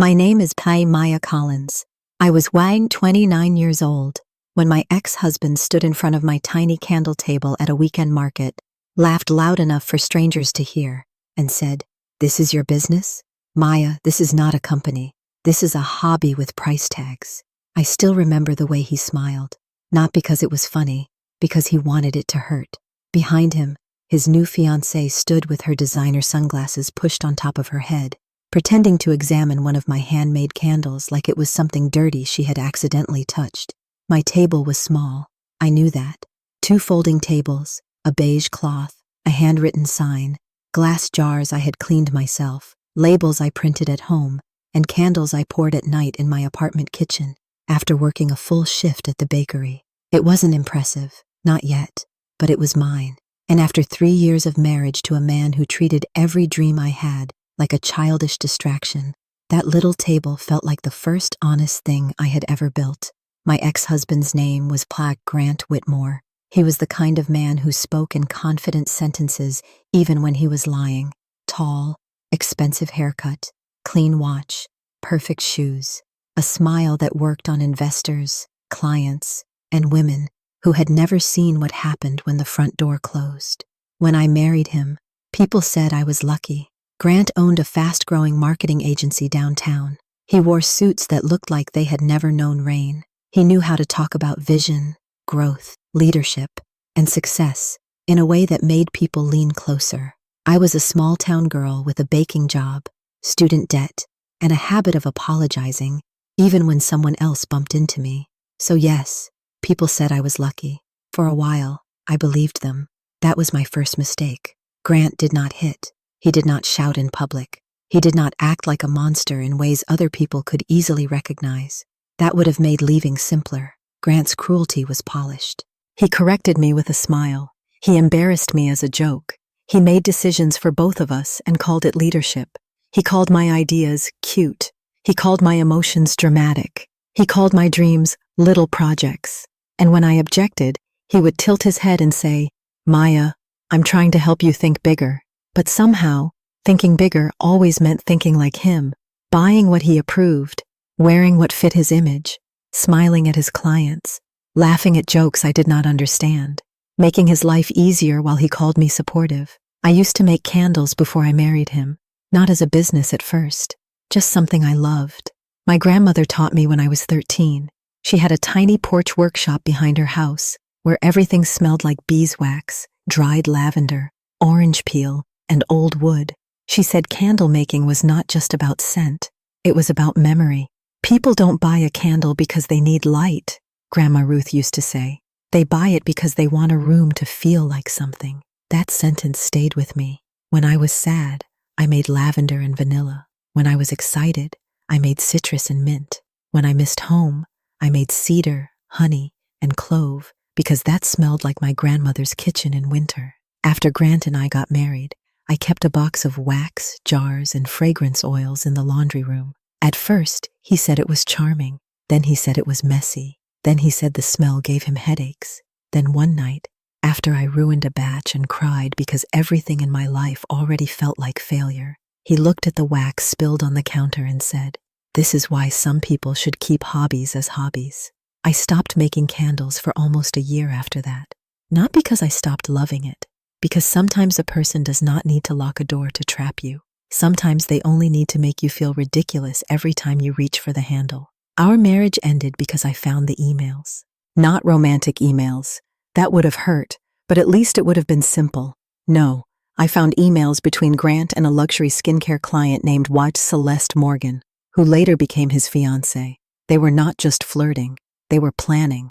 My name is Maya Collins. I was 29 years old when my ex-husband stood in front of my tiny candle table at a weekend market, laughed loud enough for strangers to hear, and said, "This is your business? Maya, this is not a company. This is a hobby with price tags." I still remember the way he smiled, not because it was funny, because he wanted it to hurt. Behind him, his new fiancée stood with her designer sunglasses pushed on top of her head, pretending to examine one of my handmade candles like it was something dirty she had accidentally touched. My table was small, I knew that. 2 folding tables, a beige cloth, a handwritten sign, glass jars I had cleaned myself, labels I printed at home, and candles I poured at night in my apartment kitchen after working a full shift at the bakery. It wasn't impressive, not yet, but it was mine. And after 3 years of marriage to a man who treated every dream I had like a childish distraction, that little table felt like the first honest thing I had ever built. My ex-husband's name was Grant Whitmore. He was the kind of man who spoke in confident sentences even when he was lying. Tall, expensive haircut, clean watch, perfect shoes, a smile that worked on investors, clients, and women who had never seen what happened when the front door closed. When I married him, people said I was lucky. Grant owned a fast-growing marketing agency downtown. He wore suits that looked like they had never known rain. He knew how to talk about vision, growth, leadership, and success in a way that made people lean closer. I was a small-town girl with a baking job, student debt, and a habit of apologizing even when someone else bumped into me. So yes, people said I was lucky. For a while, I believed them. That was my first mistake. Grant did not hit. He did not shout in public. He did not act like a monster in ways other people could easily recognize. That would have made leaving simpler. Grant's cruelty was polished. He corrected me with a smile. He embarrassed me as a joke. He made decisions for both of us and called it leadership. He called my ideas cute. He called my emotions dramatic. He called my dreams little projects. And when I objected, he would tilt his head and say, "Maya, I'm trying to help you think bigger." But somehow, thinking bigger always meant thinking like him, buying what he approved, wearing what fit his image, smiling at his clients, laughing at jokes I did not understand, making his life easier while he called me supportive. I used to make candles before I married him, not as a business at first, just something I loved. My grandmother taught me when I was 13. She had a tiny porch workshop behind her house where everything smelled like beeswax, dried lavender, orange peel, and old wood. She said candle making was not just about scent, it was about memory. People don't buy a candle because they need light, Grandma Ruth used to say. They buy it because they want a room to feel like something. That sentence stayed with me. When I was sad, I made lavender and vanilla. When I was excited, I made citrus and mint. When I missed home, I made cedar, honey, and clove because that smelled like my grandmother's kitchen in winter. After Grant and I got married, I kept a box of wax, jars, and fragrance oils in the laundry room. At first, he said it was charming. Then he said it was messy. Then he said the smell gave him headaches. Then one night, after I ruined a batch and cried because everything in my life already felt like failure, he looked at the wax spilled on the counter and said, "This is why some people should keep hobbies as hobbies." I stopped making candles for almost a year after that. Not because I stopped loving it, because sometimes a person does not need to lock a door to trap you. Sometimes they only need to make you feel ridiculous every time you reach for the handle. Our marriage ended because I found the emails. Not romantic emails. That would have hurt, but at least it would have been simple. No, I found emails between Grant and a luxury skincare client named Celeste Morgan, who later became his fiancée. They were not just flirting. They were planning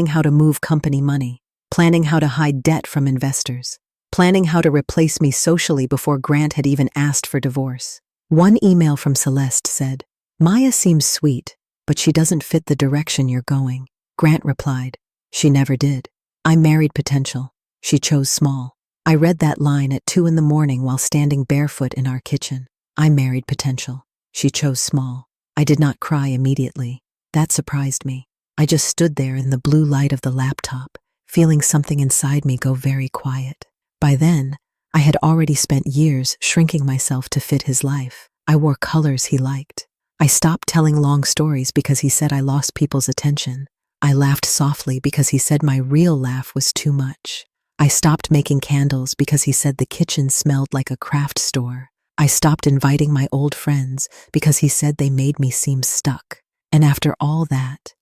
how to move company money, planning how to hide debt from investors, planning how to replace me socially before Grant had even asked for divorce. One email from Celeste said, "Maya seems sweet, but she doesn't fit the direction you're going." Grant replied, "She never did. I married potential. She chose small." I read that line at 2 a.m. while standing barefoot in our kitchen. I married potential. She chose small. I did not cry immediately. That surprised me. I just stood there in the blue light of the laptop, feeling something inside me go very quiet. By then, I had already spent years shrinking myself to fit his life. I wore colors he liked. I stopped telling long stories because he said I lost people's attention. I laughed softly because he said my real laugh was too much. I stopped making candles because he said the kitchen smelled like a craft store. I stopped inviting my old friends because he said they made me seem stuck. And after all that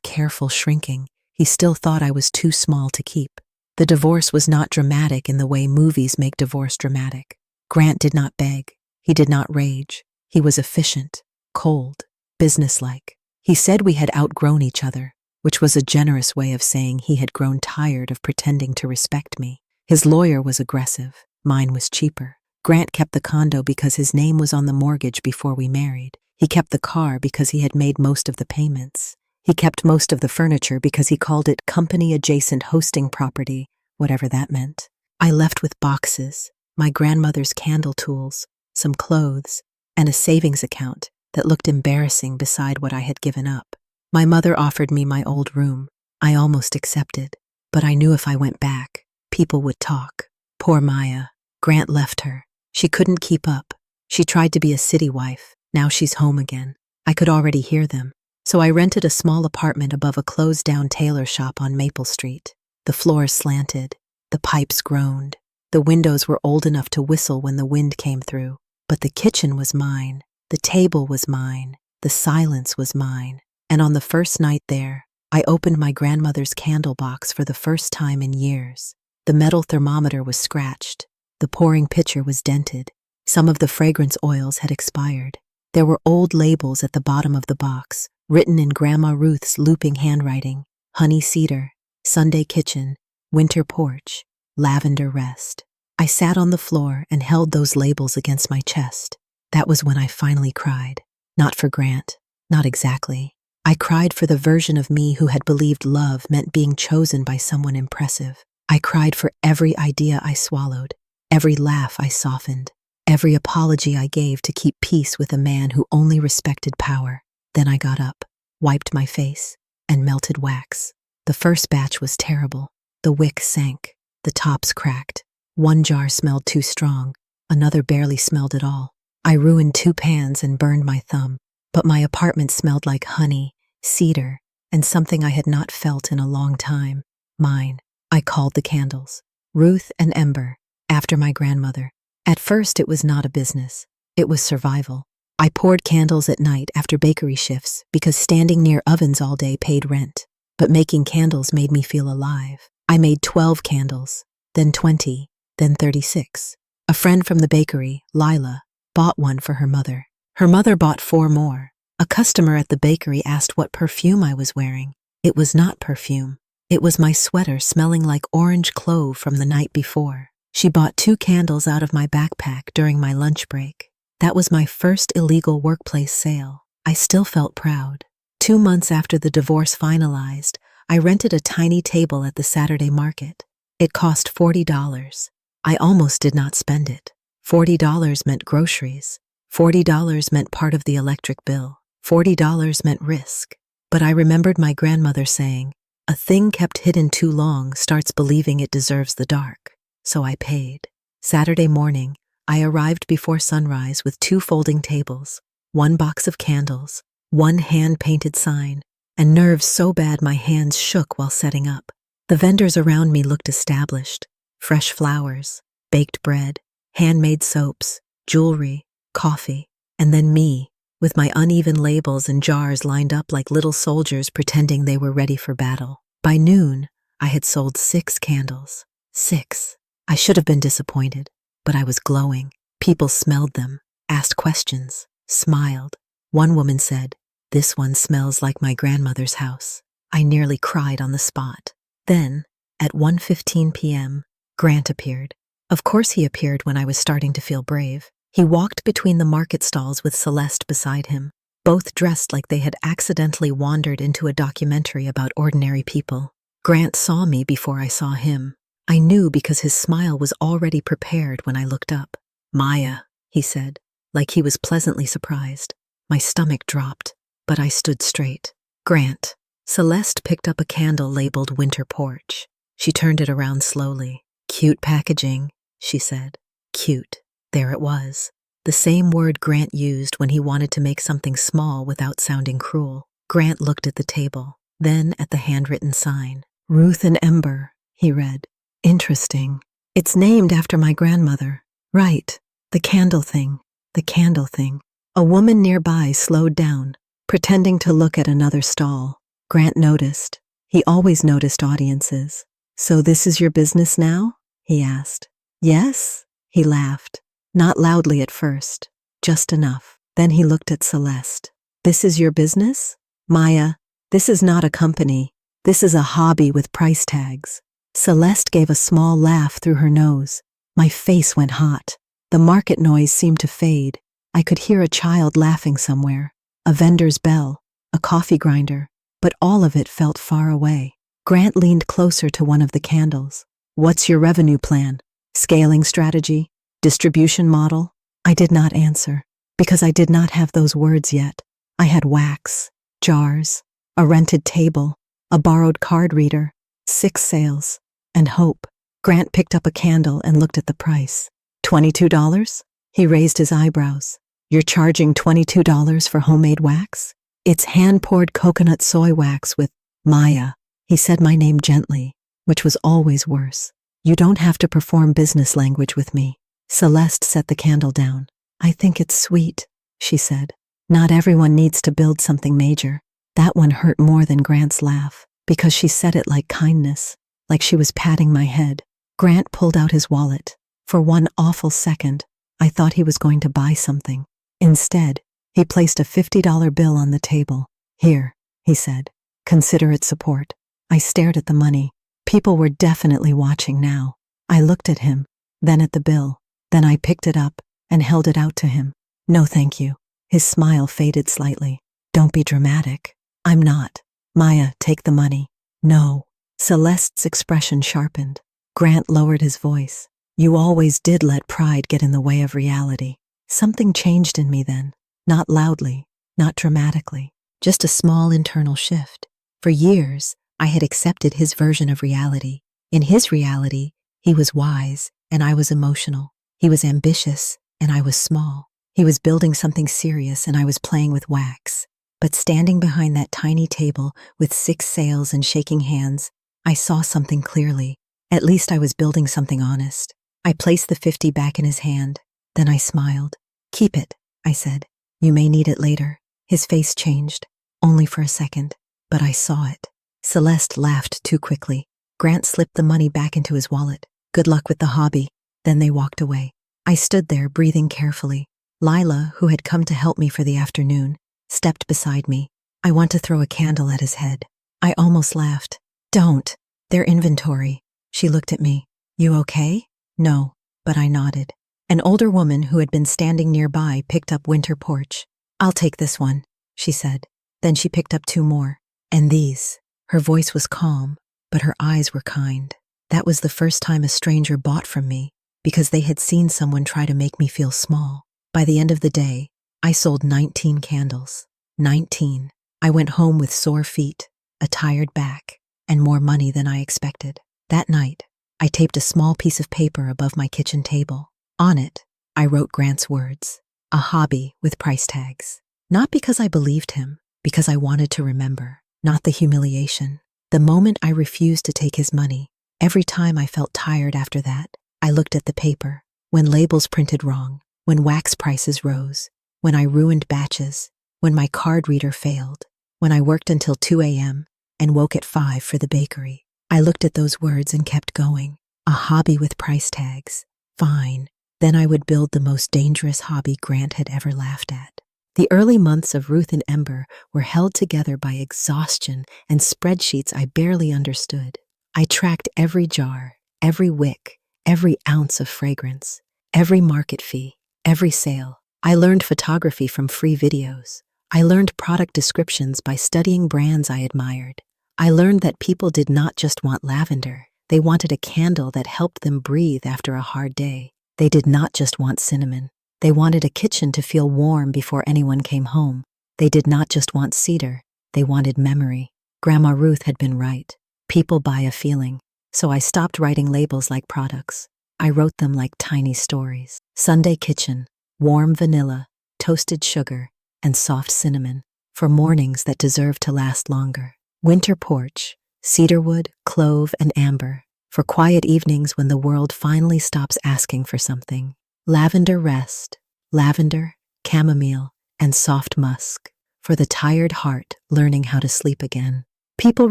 careful shrinking, he still thought I was too small to keep. The divorce was not dramatic in the way movies make divorce dramatic. Grant did not beg. He did not rage. He was efficient, cold, businesslike. He said we had outgrown each other, which was a generous way of saying he had grown tired of pretending to respect me. His lawyer was aggressive. Mine was cheaper. Grant kept the condo because his name was on the mortgage before we married. He kept the car because he had made most of the payments. He kept most of the furniture because he called it company-adjacent hosting property, whatever that meant. I left with boxes, my grandmother's candle tools, some clothes, and a savings account that looked embarrassing beside what I had given up. My mother offered me my old room. I almost accepted, but I knew if I went back, people would talk. Poor Maya. Grant left her. She couldn't keep up. She tried to be a city wife. Now she's home again. I could already hear them. So I rented a small apartment above a closed-down tailor shop on Maple Street. The floors slanted. The pipes groaned. The windows were old enough to whistle when the wind came through. But the kitchen was mine. The table was mine. The silence was mine. And on the first night there, I opened my grandmother's candle box for the first time in years. The metal thermometer was scratched. The pouring pitcher was dented. Some of the fragrance oils had expired. There were old labels at the bottom of the box, written in Grandma Ruth's looping handwriting: honey cedar, Sunday kitchen, winter porch, lavender rest. I sat on the floor and held those labels against my chest. That was when I finally cried. Not for Grant, not exactly. I cried for the version of me who had believed love meant being chosen by someone impressive. I cried for every idea I swallowed, every laugh I softened, every apology I gave to keep peace with a man who only respected power. Then I got up, wiped my face, and melted wax. The first batch was terrible. The wick sank. The tops cracked. One jar smelled too strong. Another barely smelled at all. I ruined 2 pans and burned my thumb. But my apartment smelled like honey, cedar, and something I had not felt in a long time. Mine. I called the candles Ruth and Ember, after my grandmother. At first it was not a business. It was survival. I poured candles at night after bakery shifts because standing near ovens all day paid rent. But making candles made me feel alive. I made 12 candles, then 20, then 36. A friend from the bakery, Lila, bought one for her mother. Her mother bought 4 more. A customer at the bakery asked what perfume I was wearing. It was not perfume. It was my sweater smelling like orange clove from the night before. She bought 2 candles out of my backpack during my lunch break. That was my first illegal workplace sale. I still felt proud. 2 months after the divorce finalized, I rented a tiny table at the Saturday market. It cost $40. I almost did not spend it. $40 meant groceries. $40 meant part of the electric bill. $40 meant risk. But I remembered my grandmother saying, "A thing kept hidden too long starts believing it deserves the dark." So I paid. Saturday morning, I arrived before sunrise with 2 folding tables, 1 box of candles, 1 hand-painted sign, and nerves so bad my hands shook while setting up. The vendors around me looked established: fresh flowers, baked bread, handmade soaps, jewelry, coffee, and then me, with my uneven labels and jars lined up like little soldiers pretending they were ready for battle. By noon, I had sold 6 candles. 6. I should have been disappointed, but I was glowing. People smelled them, asked questions, smiled. One woman said, "This one smells like my grandmother's house." I nearly cried on the spot. Then, at 1:15 p.m., Grant appeared. Of course he appeared when I was starting to feel brave. He walked between the market stalls with Celeste beside him, both dressed like they had accidentally wandered into a documentary about ordinary people. Grant saw me before I saw him. I knew because his smile was already prepared when I looked up. "Maya," he said, like he was pleasantly surprised. My stomach dropped, but I stood straight. "Grant." Celeste picked up a candle labeled Winter Porch. She turned it around slowly. "Cute packaging," she said. Cute. There it was. the same word Grant used when he wanted to make something small without sounding cruel. Grant looked at the table, then at the handwritten sign. Ruth and Ember, he read. Interesting. It's named after my grandmother. Right. The candle thing. The candle thing. A woman nearby slowed down, pretending to look at another stall. Grant noticed. He always noticed audiences. So this is your business now? He asked. Yes, he laughed. Not loudly at first, just enough. Then he looked at Celeste. This is your business? Maya, this is not a company. This is a hobby with price tags. Celeste gave a small laugh through her nose. My face went hot. The market noise seemed to fade. I could hear a child laughing somewhere, a vendor's bell, a coffee grinder, but all of it felt far away. Grant leaned closer to one of the candles. What's your revenue plan? Scaling strategy? Distribution model? I did not answer, because I did not have those words yet. I had wax, jars, a rented table, a borrowed card reader, 6 sales, and hope. Grant picked up a candle and looked at the price. $22? He raised his eyebrows. You're charging $22 for homemade wax? It's hand-poured coconut soy wax with Maya. He said my name gently, which was always worse. You don't have to perform business language with me. Celeste set the candle down. I think it's sweet, she said. Not everyone needs to build something major. That one hurt more than Grant's laugh, because she said it like kindness, like she was patting my head. Grant pulled out his wallet. For one awful second, I thought he was going to buy something. Instead, he placed a $50 bill on the table. Here, he said. Consider it support. I stared at the money. People were definitely watching now. I looked at him, then at the bill. Then I picked it up and held it out to him. No, thank you. His smile faded slightly. Don't be dramatic. I'm not. Maya, take the money. No. Celeste's expression sharpened. Grant lowered his voice. You always did let pride get in the way of reality. Something changed in me then. Not loudly, not dramatically. Just a small internal shift. For years, I had accepted his version of reality. In his reality, he was wise and I was emotional. He was ambitious and I was small. He was building something serious and I was playing with wax. But standing behind that tiny table with 6 sales and shaking hands, I saw something clearly. At least I was building something honest. I placed the 50 back in his hand. Then I smiled. Keep it, I said. You may need it later. His face changed, only for a second, but I saw it. Celeste laughed too quickly. Grant slipped the money back into his wallet. Good luck with the hobby. Then they walked away. I stood there, breathing carefully. Lila, who had come to help me for the afternoon, stepped beside me. I want to throw a candle at his head. I almost laughed. Don't. Their inventory. She looked at me. You okay? No, but I nodded. An older woman who had been standing nearby picked up Winter Porch. I'll take this one, she said. Then she picked up 2 more. And these. Her voice was calm, but her eyes were kind. That was the first time a stranger bought from me, because they had seen someone try to make me feel small. By the end of the day, I sold 19 candles. 19. I went home with sore feet, a tired back, and more money than I expected. That night, I taped a small piece of paper above my kitchen table. On it, I wrote Grant's words, a hobby with price tags. Not because I believed him, because I wanted to remember, not the humiliation. The moment I refused to take his money, every time I felt tired after that, I looked at the paper. When labels printed wrong, when wax prices rose, when I ruined batches, when my card reader failed, when I worked until 2 a.m. and woke at 5 for the bakery. I looked at those words and kept going. A hobby with price tags. Fine. Then I would build the most dangerous hobby Grant had ever laughed at. The early months of Ruth and Ember were held together by exhaustion and spreadsheets I barely understood. I tracked every jar, every wick, every ounce of fragrance, every market fee, every sale. I learned photography from free videos. I learned product descriptions by studying brands I admired. I learned that people did not just want lavender. They wanted a candle that helped them breathe after a hard day. They did not just want cinnamon. They wanted a kitchen to feel warm before anyone came home. They did not just want cedar. They wanted memory. Grandma Ruth had been right. People buy a feeling. So I stopped writing labels like products. I wrote them like tiny stories. Sunday kitchen, warm vanilla, toasted sugar, and soft cinnamon for mornings that deserve to last longer. Winter porch, cedarwood, clove, and amber for quiet evenings when the world finally stops asking for something. Lavender rest, lavender, chamomile, and soft musk for the tired heart learning how to sleep again. People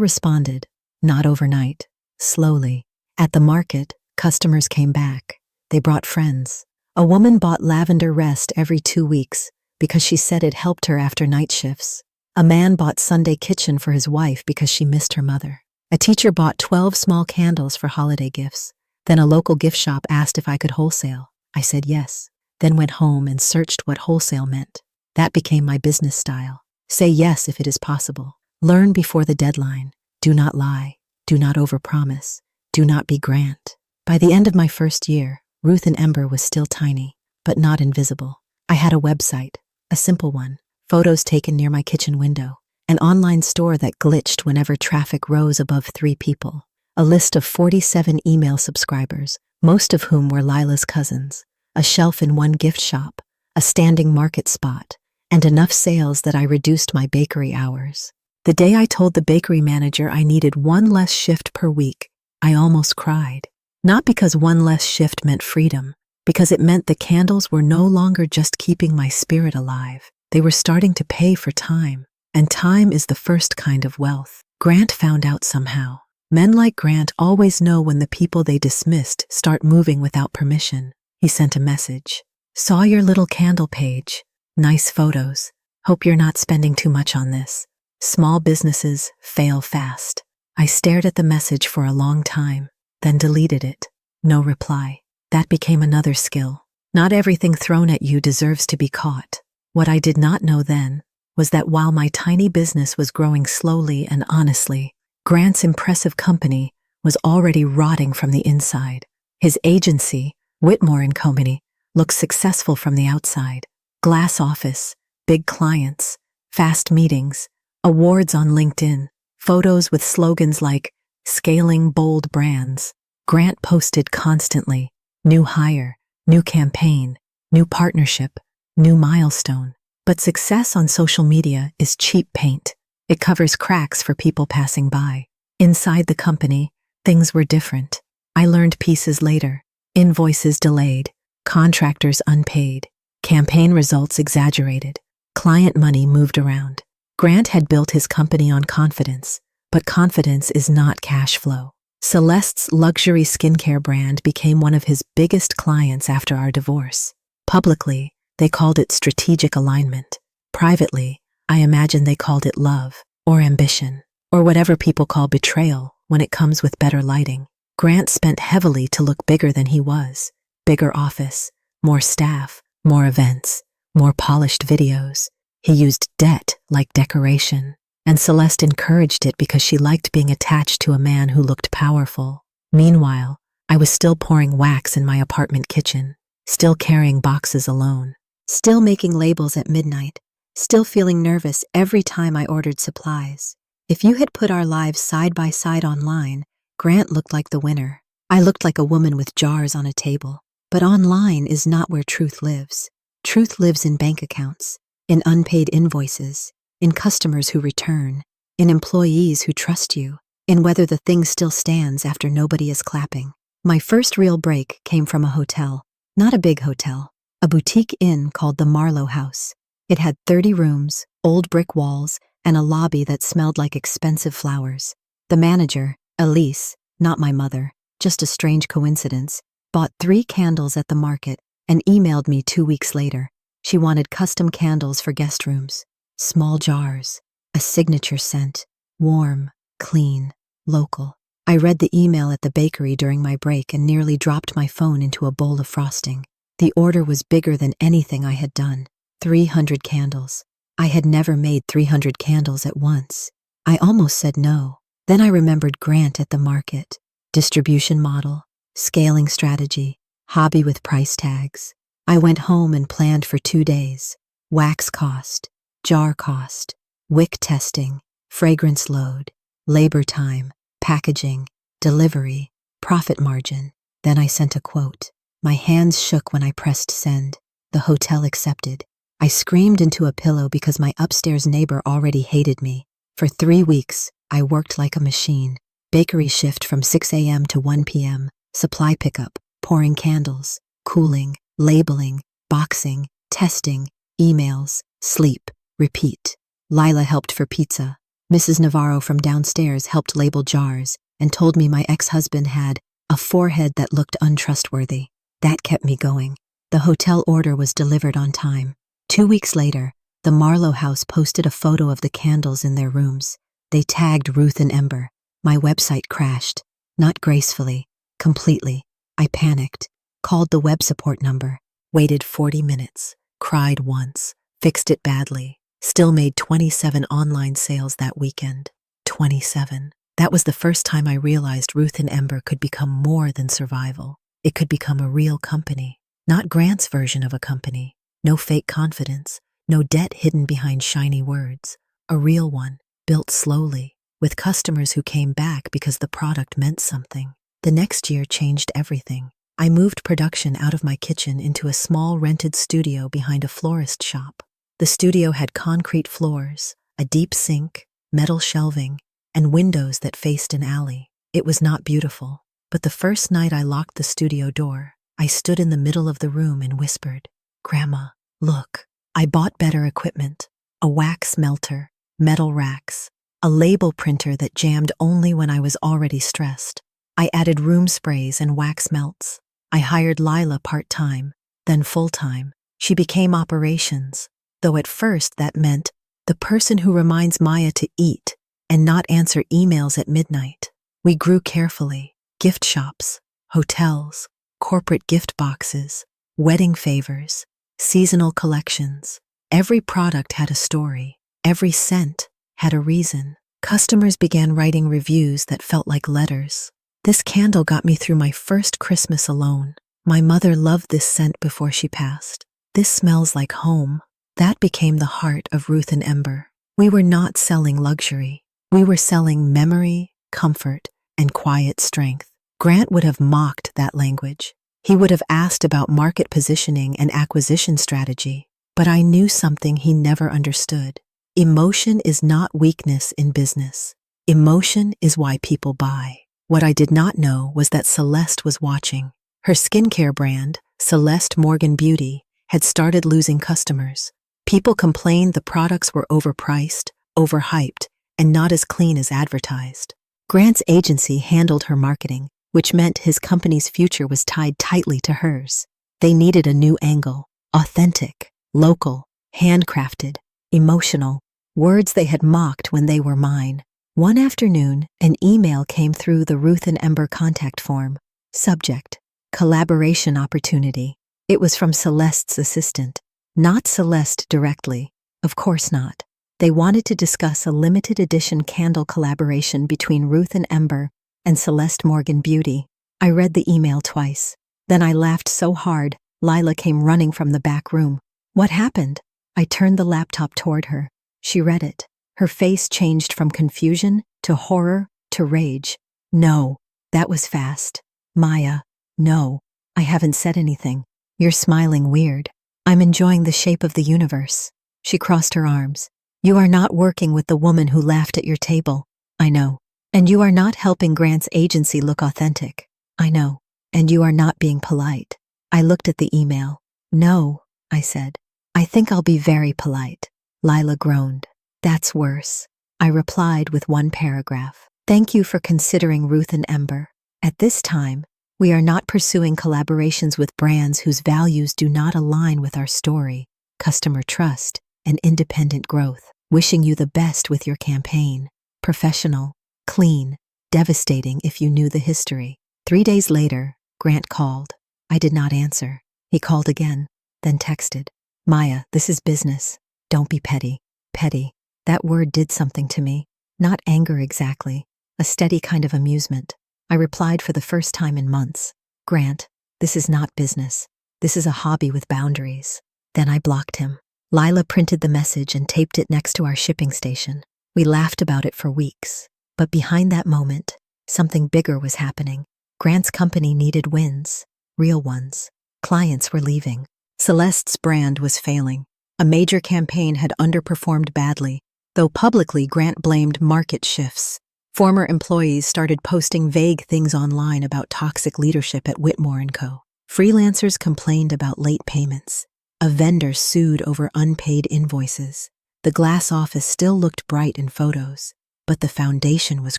responded, not overnight, slowly. At the market, customers came back. They brought friends. A woman bought lavender rest every 2 weeks because she said it helped her after night shifts. A man bought Sunday kitchen for his wife because she missed her mother. A teacher bought 12 small candles for holiday gifts. Then a local gift shop asked if I could wholesale. I said yes, then went home and searched what wholesale meant. That became my business style. Say yes if it is possible. Learn before the deadline. Do not lie. Do not overpromise. Do not be Grant. By the end of my first year, Ruth and Ember was still tiny, but not invisible. I had a website, a simple one, photos taken near my kitchen window, an online store that glitched whenever traffic rose above 3 people, a list of 47 email subscribers, most of whom were Lila's cousins, a shelf in one gift shop, a standing market spot, and enough sales that I reduced my bakery hours. The day I told the bakery manager I needed 1 less shift per week, I almost cried. Not because 1 less shift meant freedom, because it meant the candles were no longer just keeping my spirit alive. They were starting to pay for time, and time is the first kind of wealth. Grant found out somehow. Men like Grant always know when the people they dismissed start moving without permission. He sent a message. Saw your little candle page. Nice photos. Hope you're not spending too much on this. Small businesses fail fast. I stared at the message for a long time, then deleted it. No reply. That became another skill. Not everything thrown at you deserves to be caught. What I did not know then was that while my tiny business was growing slowly and honestly, Grant's impressive company was already rotting from the inside. His agency, Whitmore & Company, looked successful from the outside. Glass office, big clients, fast meetings, awards on LinkedIn, photos with slogans like scaling bold brands. Grant posted constantly, new hire, new campaign, new partnership, new milestone. But success on social media is cheap paint. It covers cracks for people passing by. Inside the company, things were different. I learned pieces later. Invoices delayed, contractors unpaid, campaign results exaggerated, client money moved around. Grant had built his company on confidence, but confidence is not cash flow. Celeste's luxury skincare brand became one of his biggest clients after our divorce. Publicly, they called it strategic alignment. Privately, I imagine they called it love, or ambition, or whatever people call betrayal when it comes with better lighting. Grant spent heavily to look bigger than he was. Bigger office, more staff, more events, more polished videos. He used debt like decoration, and Celeste encouraged it because she liked being attached to a man who looked powerful. Meanwhile, I was still pouring wax in my apartment kitchen, still carrying boxes alone, still making labels at midnight, still feeling nervous every time I ordered supplies. If you had put our lives side by side online, Grant looked like the winner. I looked like a woman with jars on a table. But online is not where truth lives. Truth lives in bank accounts, in unpaid invoices, in customers who return, in employees who trust you, in whether the thing still stands after nobody is clapping. My first real break came from a hotel, not a big hotel, a boutique inn called the Marlowe House. It had 30 rooms, old brick walls, and a lobby that smelled like expensive flowers. The manager, Elise, not my mother, just a strange coincidence, bought 3 candles at the market and emailed me 2 weeks later. She wanted custom candles for guest rooms, small jars, a signature scent, warm, clean, local. I read the email at the bakery during my break and nearly dropped my phone into a bowl of frosting. The order was bigger than anything I had done. 300 candles. I had never made 300 candles at once. I almost said no. Then I remembered Grant at the market. Distribution model, scaling strategy, hobby with price tags. I went home and planned for 2 days. Wax cost, jar cost, wick testing, fragrance load, labor time, packaging, delivery, profit margin. Then I sent a quote. My hands shook when I pressed send. The hotel accepted. I screamed into a pillow because my upstairs neighbor already hated me. For 3 weeks, I worked like a machine. Bakery shift from 6 a.m. to 1 p.m., supply pickup, pouring candles, cooling, labeling, boxing, testing, emails, sleep, repeat. Lila helped for pizza. Mrs. Navarro from downstairs helped label jars and told me my ex-husband had a forehead that looked untrustworthy. That kept me going. The hotel order was delivered on time. 2 weeks later, the Marlowe house posted a photo of the candles in their rooms. They tagged Ruth and Ember. My website crashed. Not gracefully, completely. I panicked, called the web support number, waited 40 minutes, cried once, fixed it badly, still made 27 online sales that weekend. 27. That was the first time I realized Ruth and Ember could become more than survival. It could become a real company. Not Grant's version of a company. No fake confidence. No debt hidden behind shiny words. A real one, built slowly, with customers who came back because the product meant something. The next year changed everything. I moved production out of my kitchen into a small rented studio behind a florist shop. The studio had concrete floors, a deep sink, metal shelving, and windows that faced an alley. It was not beautiful, but the first night I locked the studio door, I stood in the middle of the room and whispered, "Grandma, look." I bought better equipment, a wax melter, metal racks, a label printer that jammed only when I was already stressed. I added room sprays and wax melts. I hired Lila part-time, then full-time. She became operations, though at first that meant the person who reminds Maya to eat and not answer emails at midnight. We grew carefully. Gift shops, hotels, corporate gift boxes, wedding favors, seasonal collections. Every product had a story. Every scent had a reason. Customers began writing reviews that felt like letters. This candle got me through my first Christmas alone. My mother loved this scent before she passed. This smells like home. That became the heart of Ruth and Ember. We were not selling luxury. We were selling memory, comfort, and quiet strength. Grant would have mocked that language. He would have asked about market positioning and acquisition strategy. But I knew something he never understood. Emotion is not weakness in business. Emotion is why people buy. What I did not know was that Celeste was watching. Her skincare brand, Celeste Morgan Beauty, had started losing customers. People complained the products were overpriced, overhyped, and not as clean as advertised. Grant's agency handled her marketing, which meant his company's future was tied tightly to hers. They needed a new angle, authentic, local, handcrafted, emotional, words they had mocked when they were mine. One afternoon, an email came through the Ruth and Ember contact form. Subject: collaboration opportunity. It was from Celeste's assistant. Not Celeste directly. Of course not. They wanted to discuss a limited edition candle collaboration between Ruth and Ember and Celeste Morgan Beauty. I read the email twice. Then I laughed so hard, Lila came running from the back room. What happened? I turned the laptop toward her. She read it. Her face changed from confusion to horror to rage. No, that was fast. Maya, no, I haven't said anything. You're smiling weird. I'm enjoying the shape of the universe. She crossed her arms. You are not working with the woman who laughed at your table. I know. And you are not helping Grant's agency look authentic. I know. And you are not being polite. I looked at the email. No, I said. I think I'll be very polite. Lila groaned. That's worse. I replied with one paragraph. Thank you for considering Ruth and Ember. At this time, we are not pursuing collaborations with brands whose values do not align with our story, customer trust, and independent growth. Wishing you the best with your campaign. Professional, clean, devastating if you knew the history. 3 days later, Grant called. I did not answer. He called again, then texted. Maya, this is business. Don't be petty. Petty. That word did something to me. Not anger exactly. A steady kind of amusement. I replied for the first time in months. Grant, this is not business. This is a hobby with boundaries. Then I blocked him. Lila printed the message and taped it next to our shipping station. We laughed about it for weeks. But behind that moment, something bigger was happening. Grant's company needed wins. Real ones. Clients were leaving. Celeste's brand was failing. A major campaign had underperformed badly, though publicly Grant blamed market shifts. Former employees started posting vague things online about toxic leadership at Whitmore & Co. Freelancers complained about late payments. A vendor sued over unpaid invoices. The glass office still looked bright in photos, but the foundation was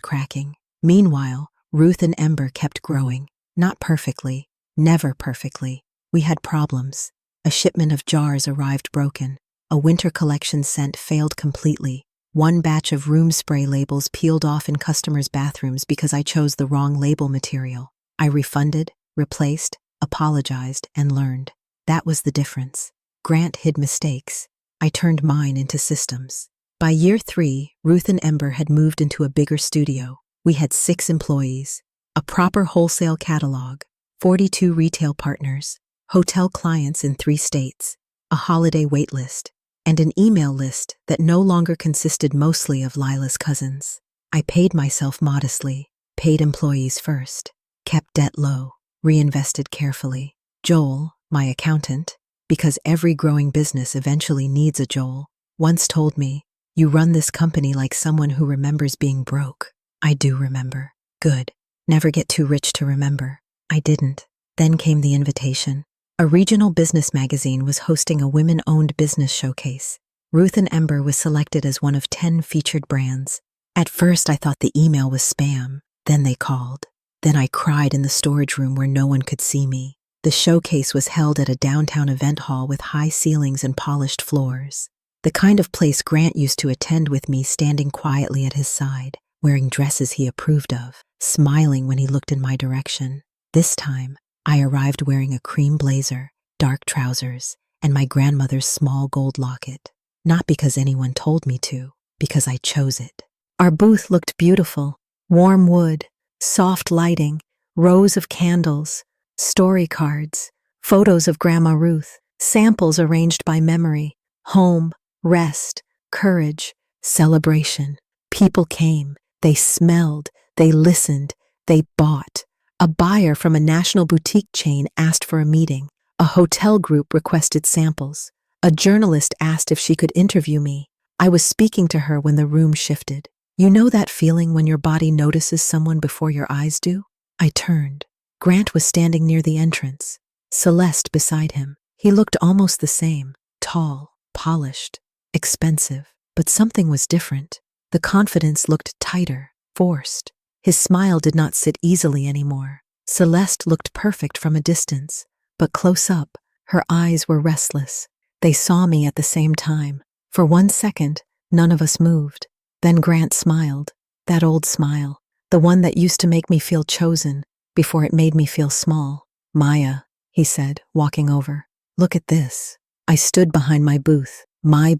cracking. Meanwhile, Ruth and Ember kept growing. Not perfectly, never perfectly. We had problems. A shipment of jars arrived broken. A winter collection scent failed completely. One batch of room spray labels peeled off in customers' bathrooms because I chose the wrong label material. I refunded, replaced, apologized, and learned. That was the difference. Grant hid mistakes. I turned mine into systems. By year 3, Ruth and Ember had moved into a bigger studio. We had 6 employees, a proper wholesale catalog, 42 retail partners, hotel clients in 3 states, a holiday wait list, and an email list that no longer consisted mostly of Lila's cousins. I paid myself modestly, paid employees first, kept debt low, reinvested carefully. Joel, my accountant, because every growing business eventually needs a Joel, once told me, "You run this company like someone who remembers being broke." I do remember. Good. Never get too rich to remember. I didn't. Then came the invitation. A regional business magazine was hosting a women-owned business showcase. Ruth and Ember was selected as one of 10 featured brands. At first, I thought the email was spam. Then they called. Then I cried in the storage room where no one could see me. The showcase was held at a downtown event hall with high ceilings and polished floors. The kind of place Grant used to attend with me standing quietly at his side, wearing dresses he approved of, smiling when he looked in my direction. This time, I arrived wearing a cream blazer, dark trousers, and my grandmother's small gold locket. Not because anyone told me to, because I chose it. Our booth looked beautiful. Warm wood, soft lighting, rows of candles, story cards, photos of Grandma Ruth, samples arranged by memory, home, rest, courage, celebration. People came, they smelled, they listened, they bought. A buyer from a national boutique chain asked for a meeting. A hotel group requested samples. A journalist asked if she could interview me. I was speaking to her when the room shifted. You know that feeling when your body notices someone before your eyes do? I turned. Grant was standing near the entrance. Celeste beside him. He looked almost the same. Tall, polished, expensive. But something was different. The confidence looked tighter, forced. His smile did not sit easily anymore. Celeste looked perfect from a distance, but close up, her eyes were restless. They saw me at the same time. For 1 second, none of us moved. Then Grant smiled, that old smile, the one that used to make me feel chosen before it made me feel small. "Maya," he said, walking over. "Look at this." I stood behind my booth, my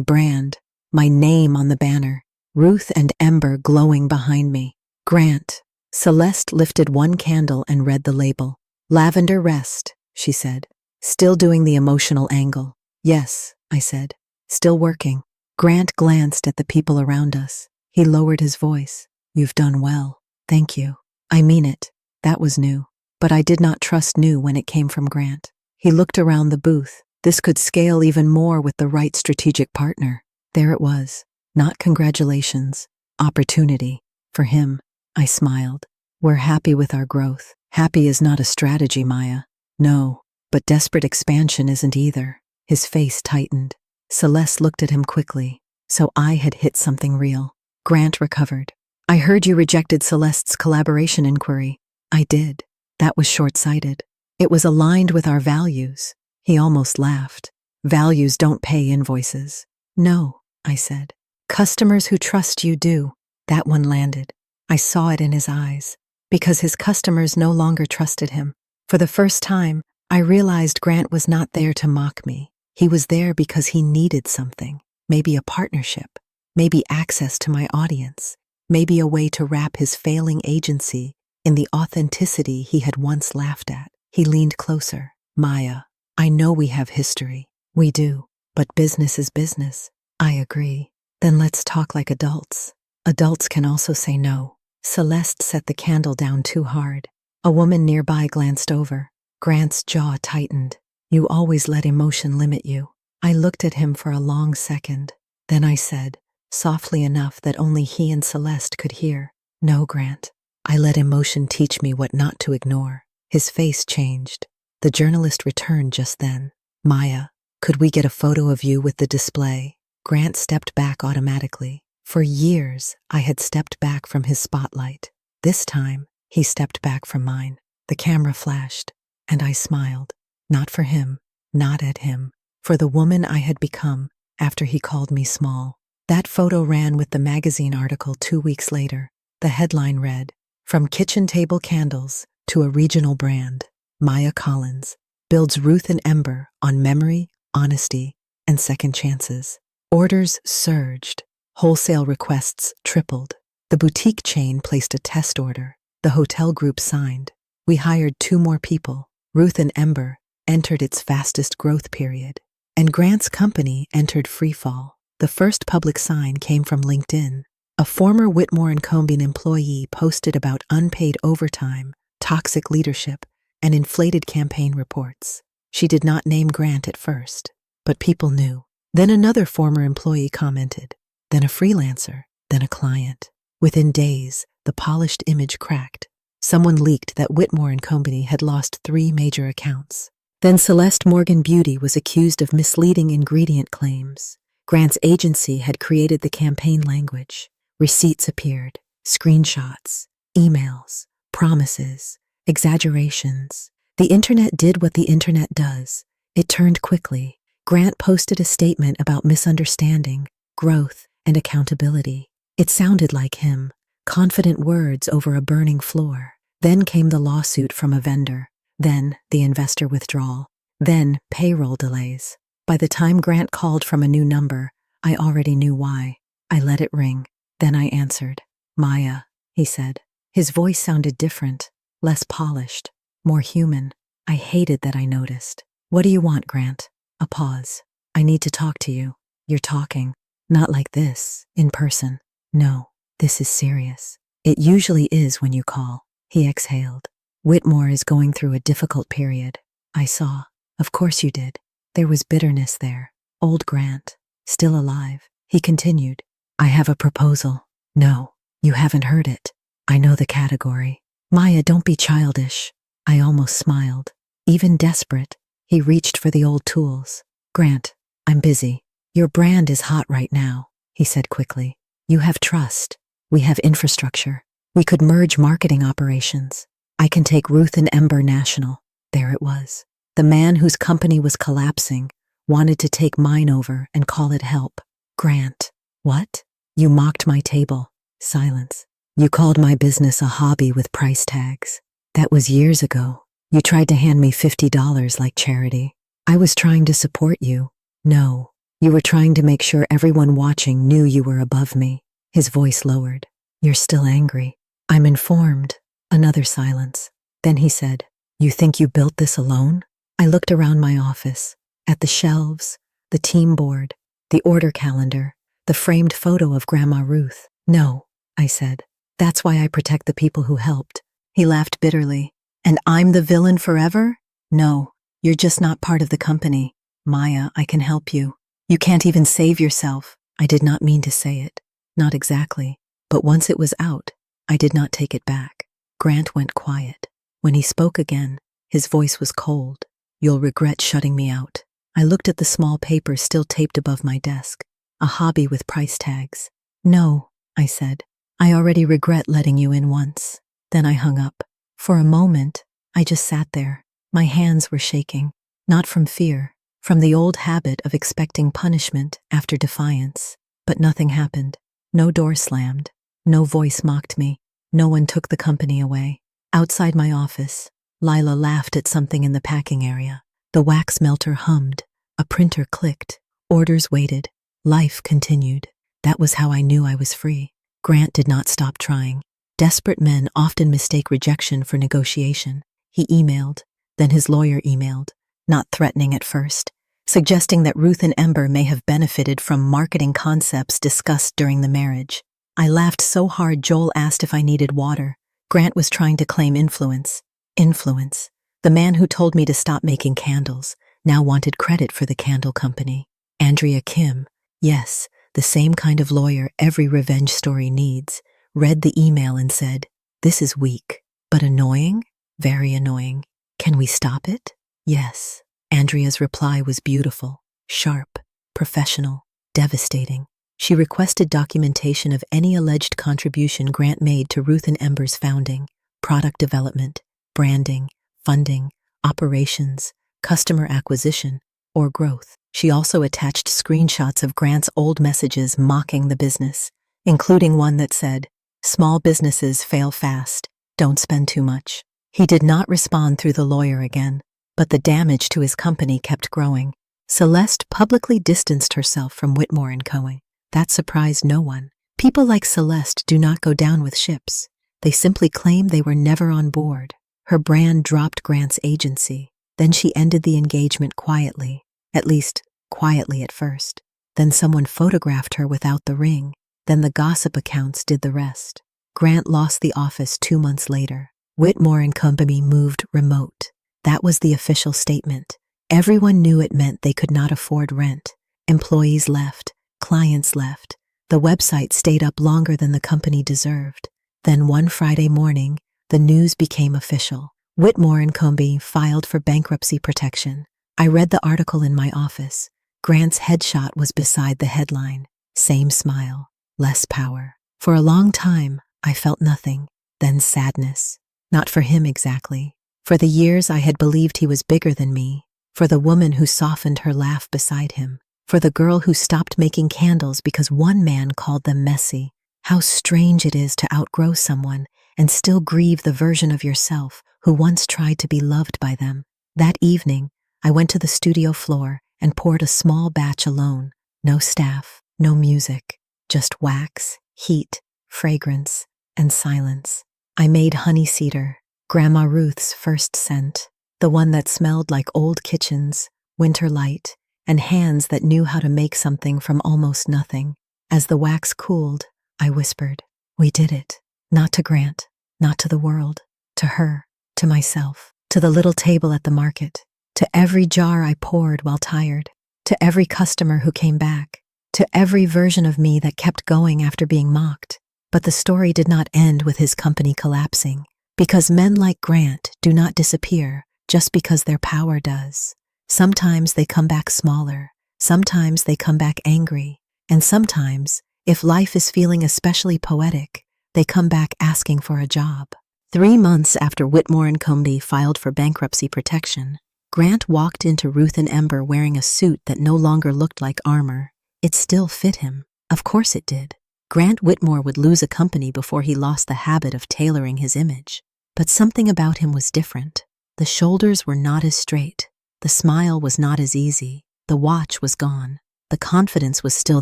brand, my name on the banner, Ruth and Ember glowing behind me. "Grant." Celeste lifted one candle and read the label. "Lavender Rest," she said, still doing the emotional angle. "Yes," I said, "still working." Grant glanced at the people around us. He lowered his voice. "You've done well. Thank you." "I mean it." That was new. But I did not trust new when it came from Grant. He looked around the booth. This could scale even more with the right strategic partner. There it was. Not congratulations. Opportunity. For him. I smiled. "We're happy with our growth. Happy is not a strategy, Maya." "No, but desperate expansion isn't either." His face tightened. Celeste looked at him quickly. So I had hit something real. Grant recovered. "I heard you rejected Celeste's collaboration inquiry." "I did. That was short-sighted. It was aligned with our values." He almost laughed. "Values don't pay invoices." "No," I said. "Customers who trust you do." That one landed. I saw it in his eyes. Because his customers no longer trusted him. For the first time, I realized Grant was not there to mock me. He was there because he needed something. Maybe a partnership. Maybe access to my audience. Maybe a way to wrap his failing agency in the authenticity he had once laughed at. He leaned closer. "Maya, I know we have history." "We do. But business is business." "I agree." "Then let's talk like adults." Adults can also say no. Celeste set the candle down too hard. A woman nearby glanced over. Grant's jaw tightened. You always let emotion limit you. I looked at him for a long second. Then I said, softly enough that only he and Celeste could hear, "No, Grant. I let emotion teach me what not to ignore." His face changed. The journalist returned just then. "Maya, could we get a photo of you with the display?" Grant stepped back automatically. For years, I had stepped back from his spotlight. This time, he stepped back from mine. The camera flashed, and I smiled. Not for him, not at him, for the woman I had become after he called me small. That photo ran with the magazine article 2 weeks later. The headline read, "From kitchen table candles to a regional brand, Maya Collins builds Ruth and Ember on memory, honesty, and second chances." Orders surged. Wholesale requests tripled. The boutique chain placed a test order. The hotel group signed. We hired 2 more people. Ruth and Ember entered its fastest growth period. And Grant's company entered freefall. The first public sign came from LinkedIn. A former Whitmore & Combine employee posted about unpaid overtime, toxic leadership, and inflated campaign reports. She did not name Grant at first, but people knew. Then another former employee commented, then a freelancer, then a client. Within days, the polished image cracked. Someone leaked that Whitmore & Company had lost 3 major accounts. Then Celeste Morgan Beauty was accused of misleading ingredient claims. Grant's agency had created the campaign language. Receipts appeared, screenshots, emails, promises, exaggerations. The internet did what the internet does. It turned quickly. Grant posted a statement about misunderstanding, growth, and accountability. It sounded like him, confident words over a burning floor. Then came the lawsuit from a vendor. Then the investor withdrawal. Then payroll delays. By the time Grant called from a new number, I already knew why. I let it ring. Then I answered. "Maya," he said. His voice sounded different, less polished, more human. I hated that I noticed. "What do you want, Grant?" A pause. "I need to talk to you." "You're talking. Not like this, in person." "No, this is serious." "It usually is when you call." He exhaled. "Whitmore is going through a difficult period." I saw. Of course you did. There was bitterness there. Old Grant, still alive. He continued. "I have a proposal." "No, you haven't heard it." "I know the category." "Maya, don't be childish." I almost smiled. Even desperate, he reached for the old tools. "Grant, I'm busy." "Your brand is hot right now," he said quickly. "You have trust. We have infrastructure. We could merge marketing operations. I can take Ruth and Ember national." There it was. The man whose company was collapsing wanted to take mine over and call it help. "Grant, what? You mocked my table." Silence. "You called my business a hobby with price tags." "That was years ago. You tried to hand me $50 like charity." "I was trying to support you." "No, you were trying to make sure everyone watching knew you were above me." His voice lowered. "You're still angry." "I'm informed." Another silence. Then he said, "You think you built this alone?" I looked around my office, at the shelves, the team board, the order calendar, the framed photo of Grandma Ruth. "No," I said. "That's why I protect the people who helped." He laughed bitterly. "And I'm the villain forever?" "No, you're just not part of the company." "Maya, I can help you. You can't even save yourself." I did not mean to say it. Not exactly. But once it was out, I did not take it back. Grant went quiet. When he spoke again, his voice was cold. "You'll regret shutting me out." I looked at the small paper still taped above my desk. A hobby with price tags. "No," I said. "I already regret letting you in once." Then I hung up. For a moment, I just sat there. My hands were shaking. Not from fear, from the old habit of expecting punishment after defiance. But nothing happened. No door slammed. No voice mocked me. No one took the company away. Outside my office, Lila laughed at something in the packing area. The wax melter hummed. A printer clicked. Orders waited. Life continued. That was how I knew I was free. Grant did not stop trying. Desperate men often mistake rejection for negotiation. He emailed. Then his lawyer emailed. Not threatening at first, suggesting that Ruth and Ember may have benefited from marketing concepts discussed during the marriage. I laughed so hard Joel asked if I needed water. Grant was trying to claim influence. Influence. The man who told me to stop making candles, now wanted credit for the candle company. Andrea Kim, yes, the same kind of lawyer every revenge story needs, read the email and said, "This is weak, but annoying, very annoying. Can we stop it?" Yes. Andrea's reply was beautiful, sharp, professional, devastating. She requested documentation of any alleged contribution Grant made to Ruth and Ember's founding, product development, branding, funding, operations, customer acquisition, or growth. She also attached screenshots of Grant's old messages mocking the business, including one that said, "Small businesses fail fast, don't spend too much." He did not respond through the lawyer again, but the damage to his company kept growing. Celeste publicly distanced herself from Whitmore & Co. That surprised no one. People like Celeste do not go down with ships. They simply claim they were never on board. Her brand dropped Grant's agency. Then she ended the engagement quietly, at least quietly at first. Then someone photographed her without the ring. Then the gossip accounts did the rest. Grant lost the office 2 months later. Whitmore & Company moved remote. That was the official statement. Everyone knew it meant they could not afford rent. Employees left. Clients left. The website stayed up longer than the company deserved. Then one Friday morning, the news became official. Whitmore & Company filed for bankruptcy protection. I read the article in my office. Grant's headshot was beside the headline. Same smile, less power. For a long time, I felt nothing, then sadness. Not for him exactly. For the years I had believed he was bigger than me. For the woman who softened her laugh beside him. For the girl who stopped making candles because one man called them messy. How strange it is to outgrow someone and still grieve the version of yourself who once tried to be loved by them. That evening, I went to the studio floor and poured a small batch alone. No staff, no music, just wax, heat, fragrance, and silence. I made honey cedar, Grandma Ruth's first scent, the one that smelled like old kitchens, winter light, and hands that knew how to make something from almost nothing. As the wax cooled, I whispered, "We did it." Not to Grant, not to the world, to her, to myself, to the little table at the market, to every jar I poured while tired, to every customer who came back, to every version of me that kept going after being mocked. But the story did not end with his company collapsing, because men like Grant do not disappear just because their power does. Sometimes they come back smaller, sometimes they come back angry, and sometimes, if life is feeling especially poetic, they come back asking for a job. 3 months after Whitmore & Company filed for bankruptcy protection, Grant walked into Ruth and Ember wearing a suit that no longer looked like armor. It still fit him. Of course it did. Grant Whitmore would lose a company before he lost the habit of tailoring his image. But something about him was different. The shoulders were not as straight. The smile was not as easy. The watch was gone. The confidence was still